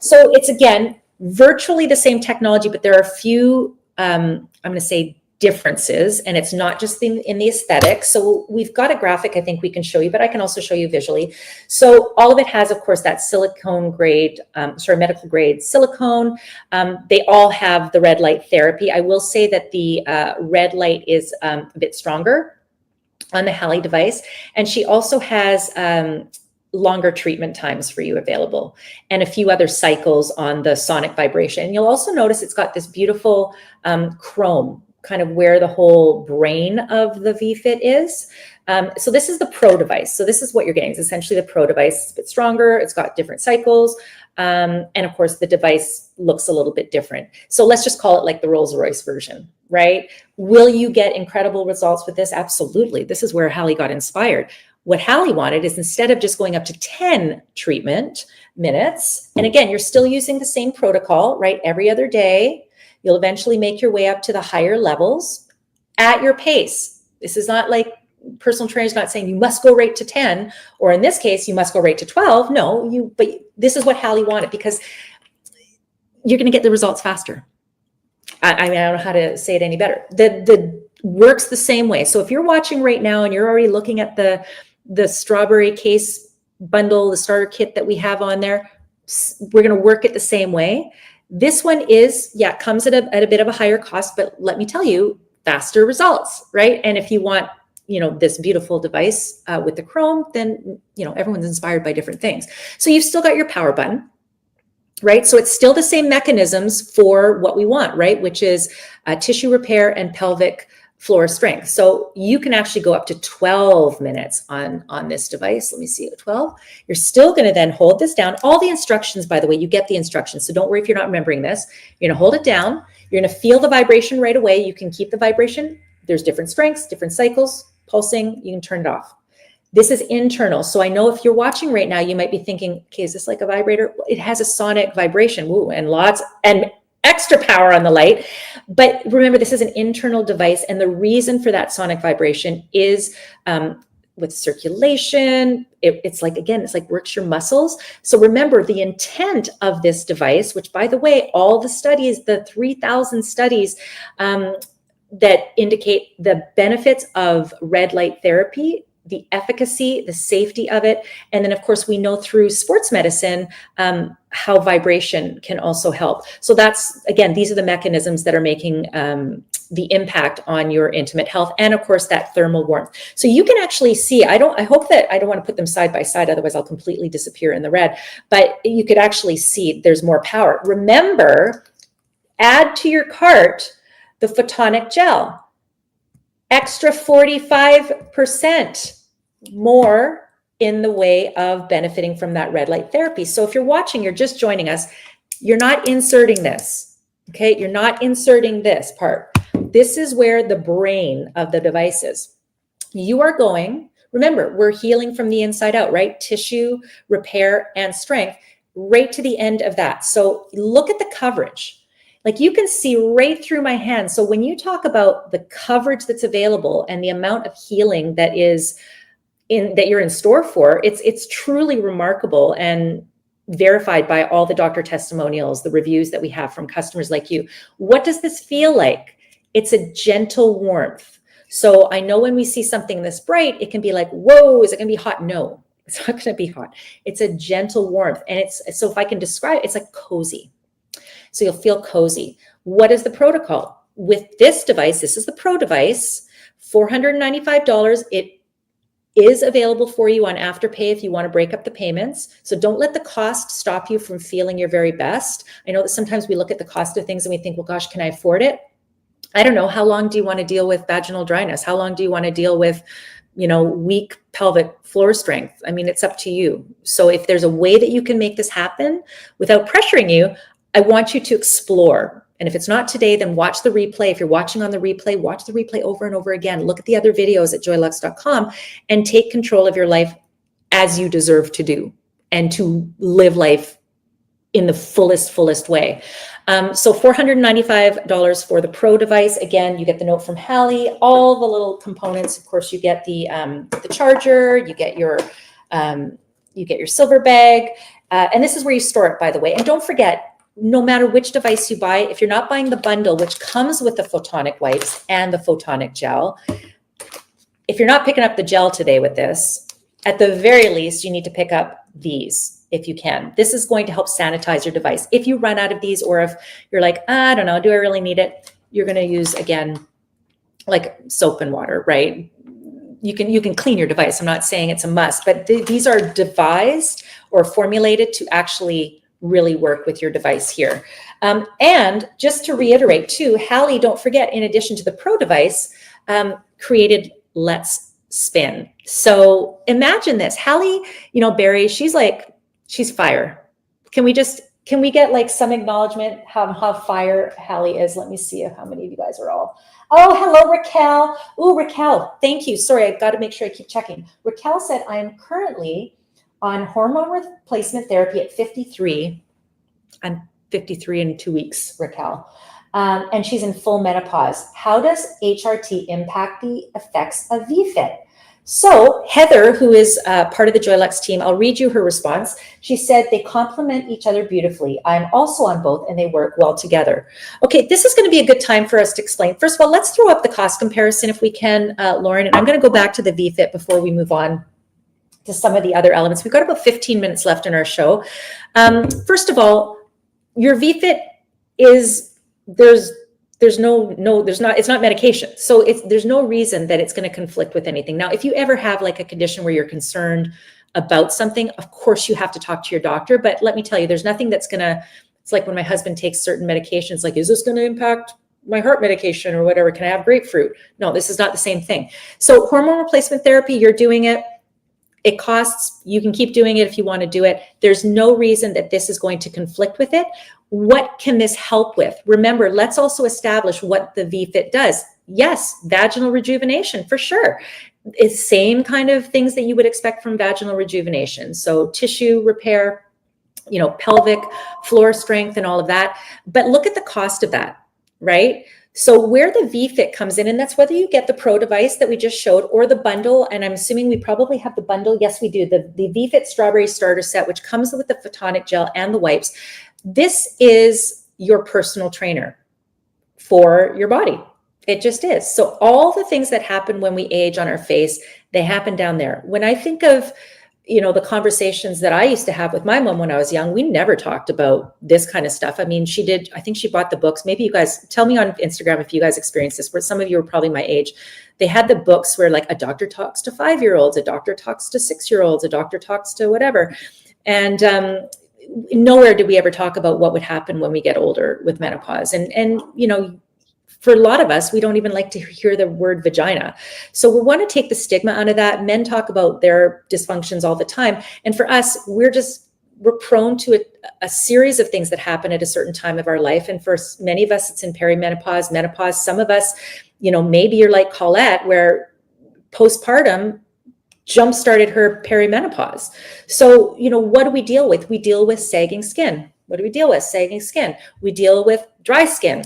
So it's, again, virtually the same technology, but there are a few, I'm going to say, differences, and it's not just in the aesthetics. So we've got a graphic I think we can show you, but I can also show you visually. So all of it has, of course, that silicone grade, medical grade silicone. They all have the red light therapy. I will say that the red light is a bit stronger on the Hallie device, and she also has longer treatment times for you available, and a few other cycles on the sonic vibration. You'll also notice it's got this beautiful chrome, kind of where the whole brain of the vFit is. So this is the Pro device. So this is what you're getting. It's essentially the Pro device. It's a bit stronger. It's got different cycles. And of course, the device looks a little bit different. So let's just call it like the Rolls-Royce version, right? Will you get incredible results with this? Absolutely. This is where Hallie got inspired. What Hallie wanted is, instead of just going up to 10 treatment minutes, and again, you're still using the same protocol, right? Every other day, you'll eventually make your way up to the higher levels at your pace. This is not like personal trainer is not saying you must go right to 10, or in this case, you must go right to 12. No, but this is what Hallie wanted, because you're going to get the results faster. I mean, I don't know how to say it any better. The works the same way. So if you're watching right now and you're already looking at the strawberry case bundle, the starter kit that we have on there, we're going to work it the same way. This one is, comes at a bit of a higher cost, but let me tell you, faster results, right? And if you want, this beautiful device with the chrome, then, everyone's inspired by different things. So you've still got your power button, right? So it's still the same mechanisms for what we want, right? Which is tissue repair and pelvic floor strength. So you can actually go up to 12 minutes on this device. Let me see, 12. You're still going to then hold this down. All the instructions, by the way, you get the instructions. So don't worry if you're not remembering this. You're going to hold it down. You're going to feel the vibration right away. You can keep the vibration. There's different strengths, different cycles, pulsing. You can turn it off. This is internal. So I know if you're watching right now, you might be thinking, okay, is this like a vibrator? It has a sonic vibration, and lots and extra power on the light. But remember, this is an internal device. And the reason for that sonic vibration is with circulation. It's like works your muscles. So remember, the intent of this device, which, by the way, all the studies, the 3,000 studies that indicate the benefits of red light therapy, the efficacy, the safety of it. And then, of course, we know through sports medicine how vibration can also help. So that's, again, these are the mechanisms that are making the impact on your intimate health. And of course, that thermal warmth. So you can actually see, I hope that I don't want to put them side by side, otherwise I'll completely disappear in the red, but you could actually see there's more power. Remember, add to your cart the photonic gel. Extra 45% more in the way of benefiting from that red light therapy. So if you're watching, you're just joining us, you're not inserting this, okay? You're not inserting this part. This is where the brain of the device is. You are going, remember, we're healing from the inside out, right? Tissue, repair, and strength, right to the end of that. So look at the coverage. Like you can see right through my hand. So when you talk about the coverage that's available and the amount of healing that is that you're in store for, it's truly remarkable and verified by all the doctor testimonials, the reviews that we have from customers like you. What does this feel like? It's a gentle warmth. So I know when we see something this bright, it can be like, whoa, is it going to be hot? No, it's not going to be hot. It's a gentle warmth. And so if I can describe it, it's like cozy. So you'll feel cozy. What is the protocol? With this device, this is the Pro device, $495. It is available for you on Afterpay if you want to break up the payments. So don't let the cost stop you from feeling your very best. I know that sometimes we look at the cost of things and we think, well, gosh, can I afford it? I don't know. How long do you want to deal with vaginal dryness? How long do you want to deal with, weak pelvic floor strength? I mean, it's up to you. So if there's a way that you can make this happen without pressuring you, I want you to explore. And if it's not today, then watch the replay. If you're watching on the replay, watch the replay over and over again. Look at the other videos at joylux.com and take control of your life as you deserve to do and to live life in the fullest way. So $495 for the Pro device. Again, you get the note from Hallie, all the little components. Of course, you get the charger, you get your silver bag. And this is where you store it, by the way. And don't forget, no matter which device you buy, if you're not buying the bundle, which comes with the photonic wipes and the photonic gel, if you're not picking up the gel today with this, at the very least, you need to pick up these if you can. This is going to help sanitize your device. If you run out of these, or if you're like, I don't know, do I really need it? You're going to use, again, like soap and water, right? You can clean your device. I'm not saying it's a must, but these are devised or formulated to actually really work with your device here. And just to reiterate too, Hallie, don't forget, in addition to the Pro device, created Let's Spin. So imagine this, Hallie, Barry, she's fire. Can we get like some acknowledgement how fire Hallie is? Let me see how many of you guys are all. Oh, hello, Raquel. Oh, Raquel, thank you. Sorry, I've got to make sure I keep checking. Raquel said, I am currently on hormone replacement therapy at 53. I'm 53 in 2 weeks, Raquel. And she's in full menopause. How does HRT impact the effects of vFit? So Heather, who is part of the Joylux team, I'll read you her response. She said, they complement each other beautifully. I'm also on both and they work well together. Okay, this is going to be a good time for us to explain. First of all, let's throw up the cost comparison if we can, Lauren. And I'm going to go back to the vFit before we move on to some of the other elements. We've got about 15 minutes left in our show. First of all, your vFit is, it's not medication. So there's no reason that it's going to conflict with anything. Now, if you ever have like a condition where you're concerned about something, of course you have to talk to your doctor. But let me tell you, there's nothing that's it's like when my husband takes certain medications, like, is this going to impact my heart medication or whatever? Can I have grapefruit? No, this is not the same thing. So hormone replacement therapy, you're doing it. It costs, you can keep doing it if you want to do it. There's no reason that this is going to conflict with it. What can this help with? Remember, let's also establish what the vFit does. Yes, vaginal rejuvenation for sure. It's same kind of things that you would expect from vaginal rejuvenation. So tissue repair, pelvic floor strength and all of that. But look at the cost of that, right? So where the vFit comes in, and that's whether you get the Pro device that we just showed or the bundle, and I'm assuming we probably have the bundle. Yes, we do. The vFit Strawberry Starter Set, which comes with the photonic gel and the wipes. This is your personal trainer for your body. It just is. So all the things that happen when we age on our face, they happen down there. When I think of the conversations that I used to have with my mom when I was young, we never talked about this kind of stuff. I mean, I think she bought the books. Maybe you guys tell me on Instagram if you guys experienced this, where some of you are probably my age. They had the books where like a doctor talks to 5-year-olds, a doctor talks to 6-year-olds, a doctor talks to whatever. And nowhere did we ever talk about what would happen when we get older with menopause. And for a lot of us, we don't even like to hear the word vagina. So we want to take the stigma out of that. Men talk about their dysfunctions all the time. And for us, we're prone to a series of things that happen at a certain time of our life. And for many of us, it's in perimenopause, menopause. Some of us, maybe you're like Colette, where postpartum jump-started her perimenopause. So, what do we deal with? We deal with sagging skin. What do we deal with? Sagging skin. We deal with dry skin.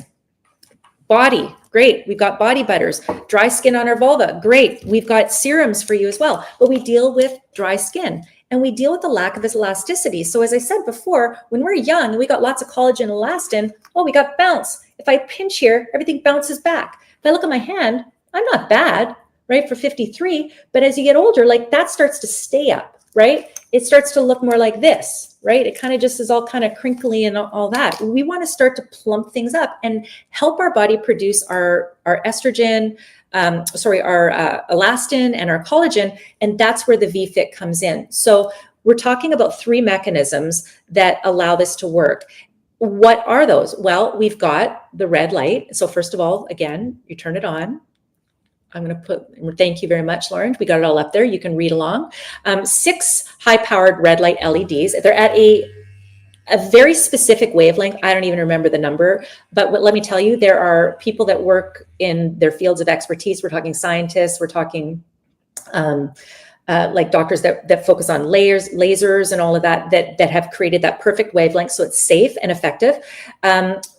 Body, great. We've got body butters. Dry skin on our vulva, great. We've got serums for you as well. But we deal with dry skin, and we deal with the lack of elasticity. So as I said before, when we're young and we got lots of collagen and elastin, we got bounce. If I pinch here, everything bounces back. If I look at my hand, I'm not bad, right, for 53. But as you get older, like that starts to stay up, right? It starts to look more like this, right? It kind of just is all kind of crinkly and all that. We want to start to plump things up and help our body produce our estrogen, our elastin and our collagen. And that's where the vFit comes in. So we're talking about 3 mechanisms that allow this to work. What are those? Well, we've got the red light. So first of all, again, you turn it on. I'm going to thank you very much, Lauren. We got it all up there. You can read along. 6 high-powered red light LEDs. They're at a very specific wavelength. I don't even remember the number, but let me tell you, there are people that work in their fields of expertise. We're talking scientists. We're talking like doctors that focus on lasers and all of that have created that perfect wavelength. So it's safe and effective.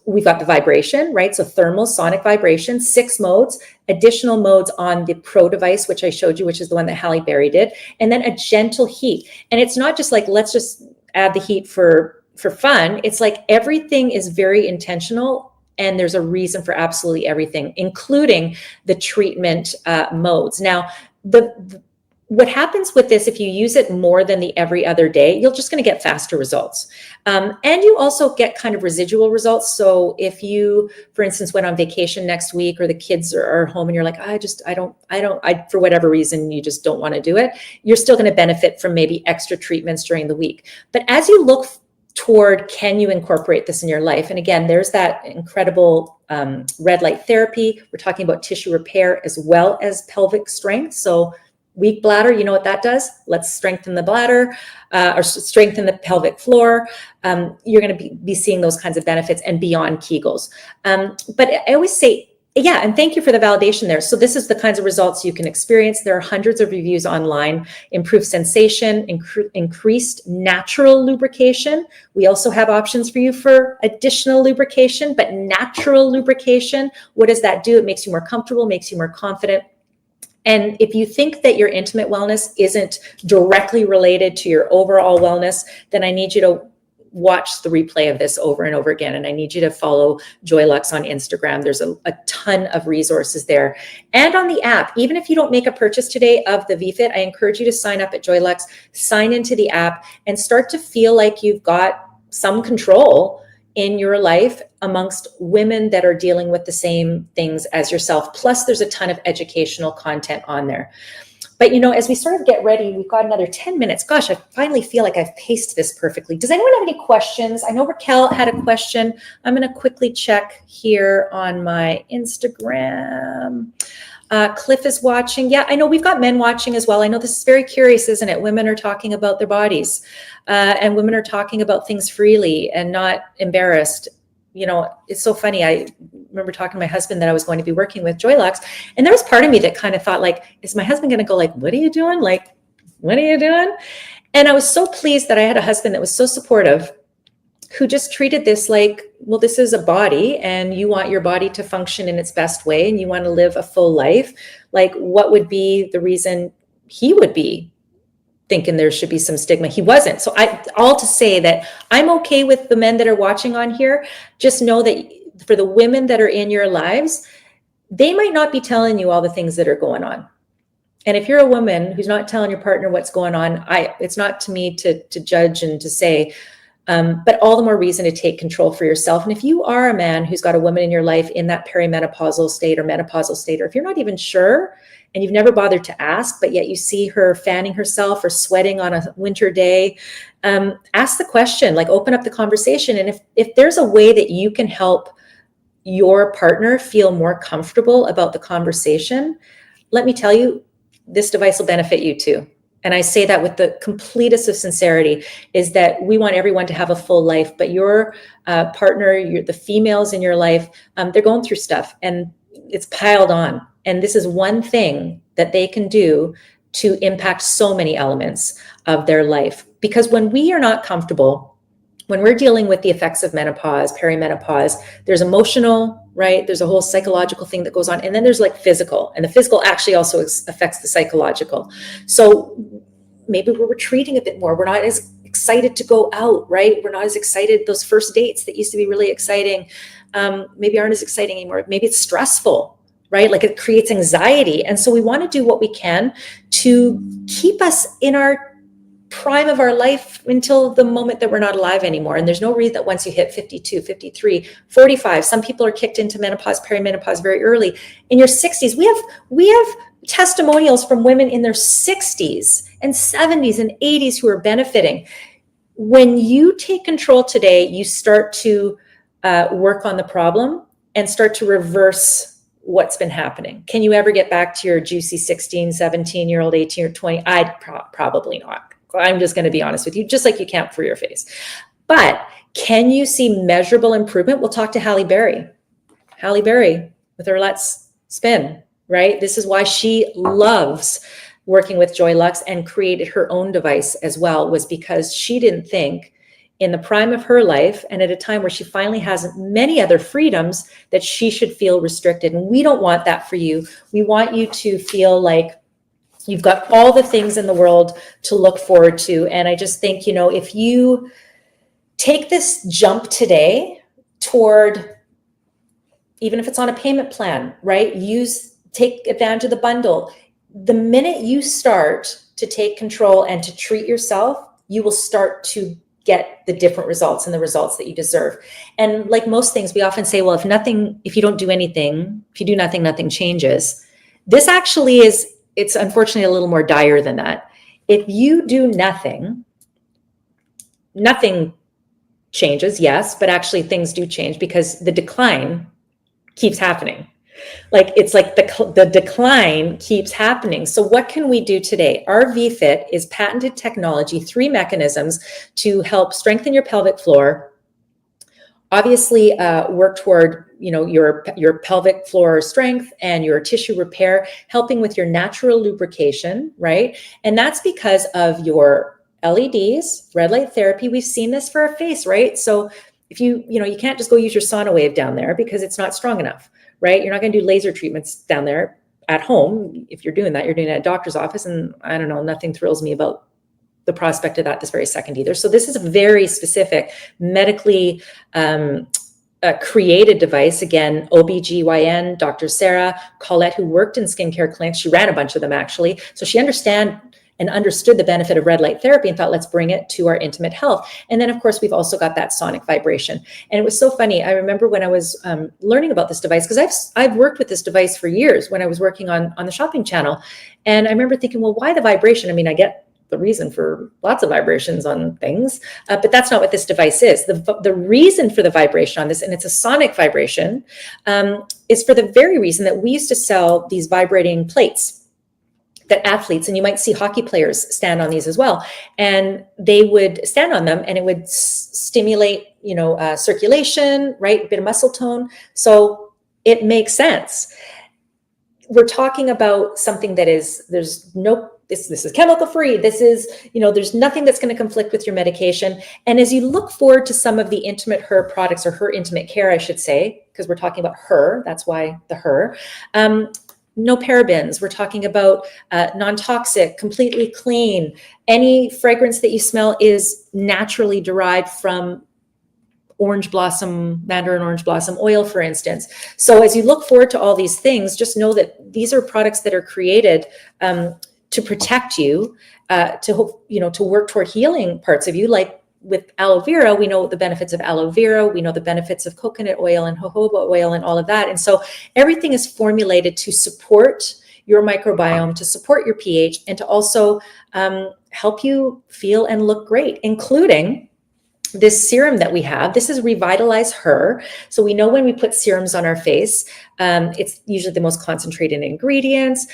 We've got the vibration, right? So thermal, sonic vibration, 6 modes, additional modes on the Pro device, which I showed you, which is the one that Halle Berry did. And then a gentle heat. And it's not just like, let's just add the heat for fun. It's like everything is very intentional. And there's a reason for absolutely everything, including the treatment modes. Now, what happens with this, if you use it more than the every other day, you're just going to get faster results. And you also get kind of residual results. So if you, for instance, went on vacation next week or the kids are home and you're like, I for whatever reason, you just don't want to do it, you're still going to benefit from maybe extra treatments during the week. But as you look toward, can you incorporate this in your life? And again, there's that incredible red light therapy. We're talking about tissue repair as well as pelvic strength. So weak bladder, you know what that does? Let's strengthen the bladder or strengthen the pelvic floor. You're going to be seeing those kinds of benefits and beyond Kegels. But I always say, yeah, and thank you for the validation there. So this is the kinds of results you can experience. There are hundreds of reviews online. Improved sensation, increased natural lubrication. We also have options for you for additional lubrication, but natural lubrication, what does that do? It makes you more comfortable, makes you more confident. And if you think that your intimate wellness isn't directly related to your overall wellness, then I need you to watch the replay of this over and over again. And I need you to follow Joylux on Instagram. There's a ton of resources there. And on the app, even if you don't make a purchase today of the vFit, I encourage you to sign up at Joylux, sign into the app, and start to feel like you've got some control in your life amongst women that are dealing with the same things as yourself. Plus, there's a ton of educational content on there. But, as we sort of get ready, we've got another 10 minutes. Gosh, I finally feel like I've paced this perfectly. Does anyone have any questions? I know Raquel had a question. I'm going to quickly check here on my Instagram. Cliff is watching. Yeah, I know we've got men watching as well. I know this is very curious, isn't it? Women are talking about their bodies and women are talking about things freely and not embarrassed. It's so funny. I remember talking to my husband that I was going to be working with Joylux. And there was part of me that kind of thought, like, is my husband going to go like, what are you doing? Like, what are you doing? And I was so pleased that I had a husband that was so supportive, who just treated this like, well, this is a body and you want your body to function in its best way and you want to live a full life. Like, what would be the reason he would be thinking there should be some stigma? He wasn't. So all to say that I'm okay with the men that are watching on here. Just know that for the women that are in your lives, they might not be telling you all the things that are going on. And if you're a woman who's not telling your partner what's going on, it's not to me to judge and to say, but all the more reason to take control for yourself. And if you are a man who's got a woman in your life in that perimenopausal state or menopausal state, or if you're not even sure and you've never bothered to ask, but yet you see her fanning herself or sweating on a winter day, ask the question, like open up the conversation. And if there's a way that you can help your partner feel more comfortable about the conversation, let me tell you, this device will benefit you too. And I say that with the completest of sincerity, is that we want everyone to have a full life, but your partner, the females in your life, they're going through stuff and it's piled on. And this is one thing that they can do to impact so many elements of their life. Because when we are not comfortable, when we're dealing with the effects of menopause, perimenopause, there's emotional, right? There's a whole psychological thing that goes on. And then there's like physical, and the physical actually also affects the psychological. So maybe we're retreating a bit more. We're not as excited to go out, right? We're not as excited. Those first dates that used to be really exciting, maybe aren't as exciting anymore. Maybe it's stressful, right? Like it creates anxiety. And so we want to do what we can to keep us in our prime of our life until the moment that we're not alive anymore. And there's no reason that once you hit 52, 53, 45, some people are kicked into menopause, perimenopause very early. In your 60s, we have testimonials from women in their 60s and 70s and 80s who are benefiting. When you take control today, you start to work on the problem and start to reverse what's been happening. Can you ever get back to your juicy 16, 17-year-old, 18 or 20? I'd probably not. I'm just going to be honest with you, just like you can't for your face. But can you see measurable improvement? We'll talk to Halle Berry. Halle Berry with her Let's Spin, right? This is why she loves working with Joylux and created her own device as well, was because she didn't think in the prime of her life and at a time where she finally has many other freedoms that she should feel restricted. And we don't want that for you. We want you to feel like you've got all the things in the world to look forward to. And I just think, if you take this jump today toward, even if it's on a payment plan, right? Take advantage of the bundle. The minute you start to take control and to treat yourself, you will start to get the different results and the results that you deserve. And like most things, we often say, well, if you don't do anything, if you do nothing, nothing changes. This actually it's unfortunately a little more dire than that. If you do nothing, nothing changes, yes, but actually things do change because the decline keeps happening. It's like the decline keeps happening. So what can we do today? Our vFit is patented technology, 3 mechanisms to help strengthen your pelvic floor, obviously work toward your pelvic floor strength and your tissue repair, helping with your natural lubrication, right? And that's because of your LEDs, red light therapy. We've seen this for our face, right? So if you can't just go use your sauna wave down there because it's not strong enough, right? You're not going to do laser treatments down there at home. If you're doing that, you're doing it at a doctor's office. And I don't know, nothing thrills me about the prospect of that this very second either. So this is a very specific medically created device. Again, OBGYN, Dr. Sarah Collette, who worked in skincare clinics. She ran a bunch of them actually. So she understood the benefit of red light therapy and thought, let's bring it to our intimate health. And then of course, we've also got that sonic vibration. And it was so funny. I remember when I was learning about this device, because I've worked with this device for years when I was working on the shopping channel. And I remember thinking, well, why the vibration? I mean, I get the reason for lots of vibrations on things, but that's not what this device is. The reason for the vibration on this, and it's a sonic vibration, is for the very reason that we used to sell these vibrating plates that athletes, and you might see hockey players stand on these as well, and they would stand on them and it would stimulate, circulation, right? A bit of muscle tone. So it makes sense. We're talking about something that is, this is chemical free. This is, there's nothing that's going to conflict with your medication. And as you look forward to some of the intimate her products, or her intimate care, I should say, because we're talking about her, that's why the her, no parabens. We're talking about non-toxic, completely clean. Any fragrance that you smell is naturally derived from mandarin orange blossom oil, for instance. So as you look forward to all these things, just know that these are products that are created to protect you, to work toward healing parts of you. Like with aloe vera, we know the benefits of aloe vera. We know the benefits of coconut oil and jojoba oil and all of that. And so everything is formulated to support your microbiome, to support your pH, and to also help you feel and look great, including this serum that we have. This is Revitalize Her. So we know when we put serums on our face, it's usually the most concentrated ingredients.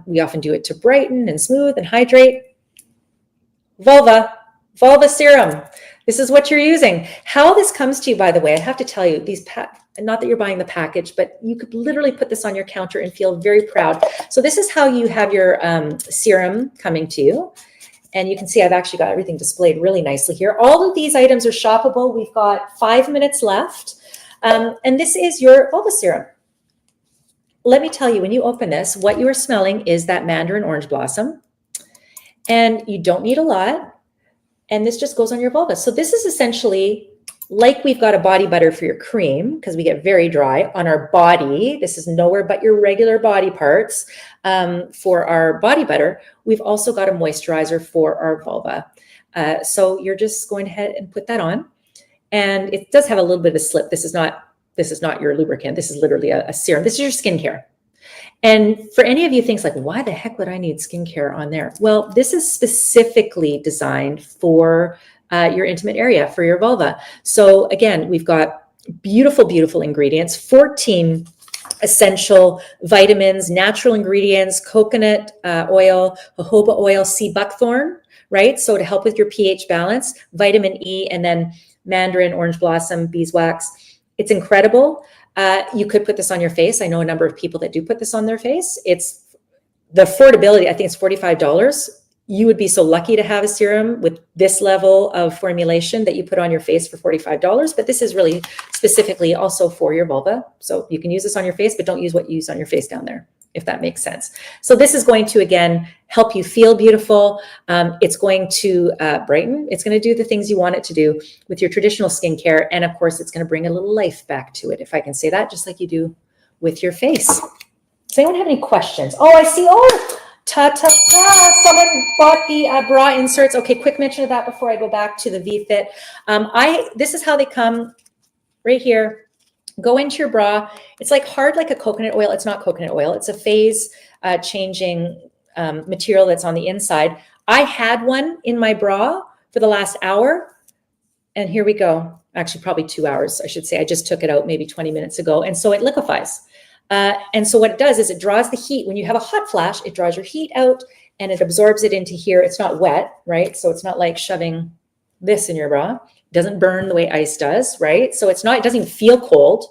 We often do it to brighten and smooth and hydrate. Vulva serum. This is what you're using. How this comes to you, by the way, I have to tell you, not that you're buying the package, but you could literally put this on your counter and feel very proud. So this is how you have your serum coming to you. And you can see I've actually got everything displayed really nicely here. All of these items are shoppable. We've got 5 minutes left. And this is your vulva serum. Let me tell you, when you open this, what you are smelling is that mandarin orange blossom. And you don't need a lot. And this just goes on your vulva. So this is essentially like we've got a body butter for your cream, because we get very dry on our body. This is nowhere but your regular body parts. For our body butter, we've also got a moisturizer for our vulva. So you're just going ahead and put that on. And it does have a little bit of a slip. This is not your lubricant. This is literally a serum. This is your skincare. And for any of you thinks like, why the heck would I need skincare on there? Well, this is specifically designed for your intimate area, for your vulva. So again, we've got beautiful, beautiful ingredients, 14 essential vitamins, natural ingredients, coconut oil, jojoba oil, sea buckthorn, right? So to help with your pH balance, vitamin E, and then mandarin orange blossom, beeswax. It's incredible. You could put this on your face. I know a number of people that do put this on their face. It's the affordability. I think it's $45. You would be so lucky to have a serum with this level of formulation that you put on your face for $45. But this is really specifically also for your vulva. So you can use this on your face, but don't use what you use on your face down there, if that makes sense. So this is going to, again, help you feel beautiful. It's going to brighten. It's going to do the things you want it to do with your traditional skincare. And of course, it's going to bring a little life back to it, if I can say that, just like you do with your face. Does anyone have any questions? Oh, I see. Oh, someone bought the bra inserts. Okay, quick mention of that before I go back to the vFit. This is how they come right here. Go into your bra. It's like hard like a coconut oil. It's not coconut oil. It's a phase changing material that's on the inside. I had one in my bra for the last hour. And here we go. Actually, probably 2 hours, I should say. I just took it out maybe 20 minutes ago. And so it liquefies. And so what it does is it draws the heat. When you have a hot flash, it draws your heat out and it absorbs it into here. It's not wet, right? So it's not like shoving this in your bra. It doesn't burn the way ice does, right? So it doesn't even feel cold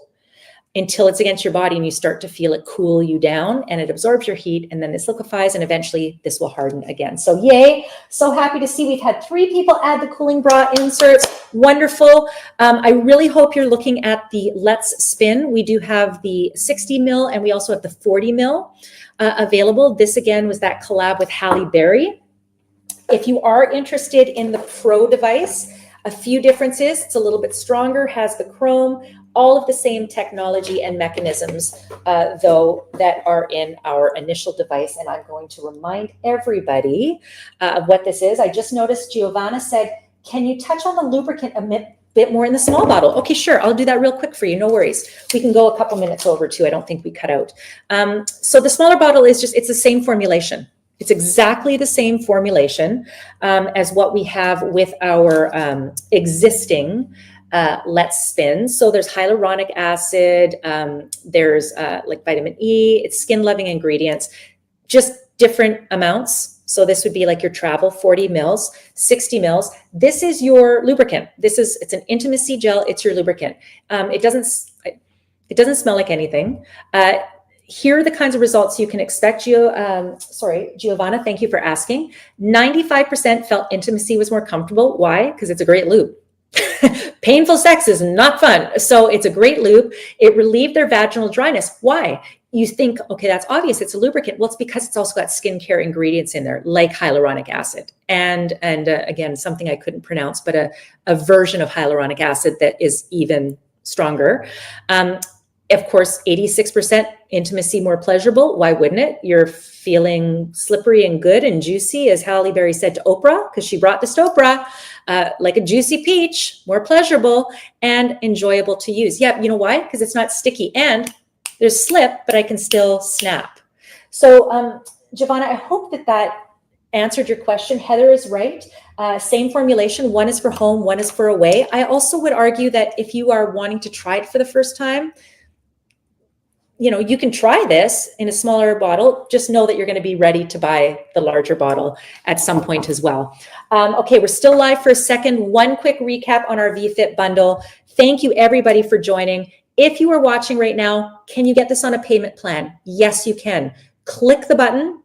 until it's against your body and you start to feel it cool you down, and it absorbs your heat, and then this liquefies, and eventually this will harden again. So yay. So happy to see we've had 3 people add the cooling bra inserts. Wonderful. I really hope you're looking at the Let's Spin. We do have the 60 mil and we also have the 40 mil available. This again was that collab with Halle Berry. If you are interested in the Pro device, a few differences. It's a little bit stronger, has the chrome, all of the same technology and mechanisms, though, that are in our initial device. And I'm going to remind everybody of what this is. I just noticed Giovanna said, can you touch on the lubricant a bit more in the small bottle? Okay, sure. I'll do that real quick for you. No worries. We can go a couple minutes over too. I don't think we cut out. So the smaller bottle is it's the same formulation. It's exactly the same formulation as what we have with our existing Let's Spin. So there's hyaluronic acid, there's like vitamin E, it's skin loving ingredients, just different amounts. So this would be like your travel 40 mils, 60 mils. This is your lubricant. It's an intimacy gel. It's your lubricant. It doesn't smell like anything. Here are the kinds of results you can expect. Giovanna, thank you for asking. 95% felt intimacy was more comfortable. Why? Because it's a great lube. Painful sex is not fun. So it's a great lube. It relieved their vaginal dryness. Why? You think, okay, that's obvious. It's a lubricant. Well, it's because it's also got skincare ingredients in there, like hyaluronic acid. And again, something I couldn't pronounce, but a version of hyaluronic acid that is even stronger. Of course, 86% intimacy more pleasurable. Why wouldn't it? You're feeling slippery and good and juicy, as Halle Berry said to Oprah, because she brought this to Oprah, like a juicy peach, more pleasurable and enjoyable to use. Yeah, you know why? Because it's not sticky and there's slip, but I can still snap. So, Giovanna, I hope that answered your question. Heather is right. Same formulation. One is for home, one is for away. I also would argue that if you are wanting to try it for the first time, you can try this in a smaller bottle. Just know that you're going to be ready to buy the larger bottle at some point as well. Okay, we're still live for a second. One quick recap on our vFit bundle. Thank you everybody for joining. If you are watching right now, can you get this on a payment plan? Yes, you can. Click the button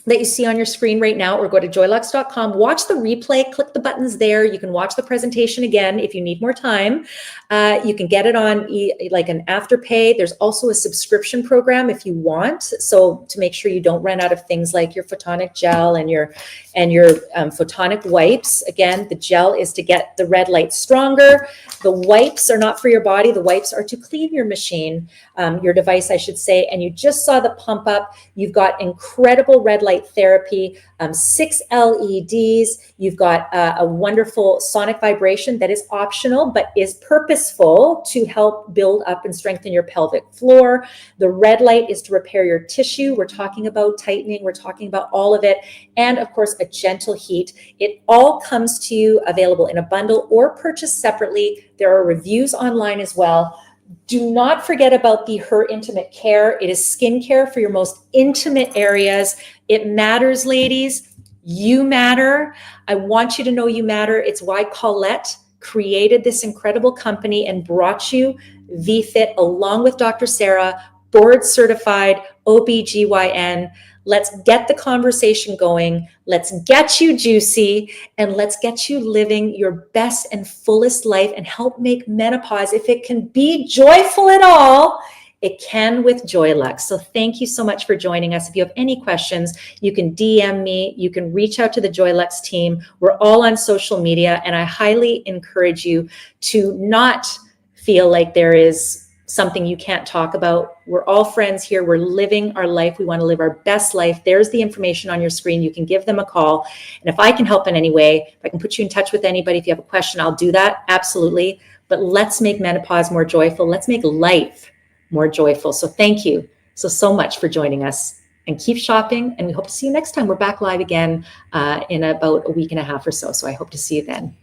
that you see on your screen right now, or go to joylux.com, watch the replay, click the buttons there. You can watch the presentation again if you need more time. You can get it on like an afterpay. There's also a subscription program if you want. So to make sure you don't run out of things like your photonic gel and your photonic wipes. Again, the gel is to get the red light stronger. The wipes are not for your body. The wipes are to clean your machine, your device, I should say. And you just saw the pump up. You've got incredible red light therapy, 6 LEDs. You've got a wonderful sonic vibration that is optional, but is purposeful to help build up and strengthen your pelvic floor. The red light is to repair your tissue. We're talking about tightening. We're talking about all of it. And of course, a gentle heat. It all comes to you available in a bundle or purchased separately. There are reviews online as well. Do not forget about the Her Intimate Care. It is skincare for your most intimate areas. It matters, ladies. You matter. I want you to know you matter. It's why Colette created this incredible company and brought you vFit along with Dr. Sarah, board certified OBGYN. Let's get the conversation going. Let's get you juicy, and let's get you living your best and fullest life and help make menopause. If it can be joyful at all, it can with Joylux. So thank you so much for joining us. If you have any questions, you can DM me. You can reach out to the Joylux team. We're all on social media, and I highly encourage you to not feel like there is something you can't talk about. We're all friends here. We're living our life. We want to live our best life. There's the information on your screen. You can give them a call. And if I can help in any way, if I can put you in touch with anybody, if you have a question, I'll do that. Absolutely. But let's make menopause more joyful. Let's make life more joyful. So thank you so much for joining us, and keep shopping. And we hope to see you next time. We're back live again in about a week and a half or so. So I hope to see you then.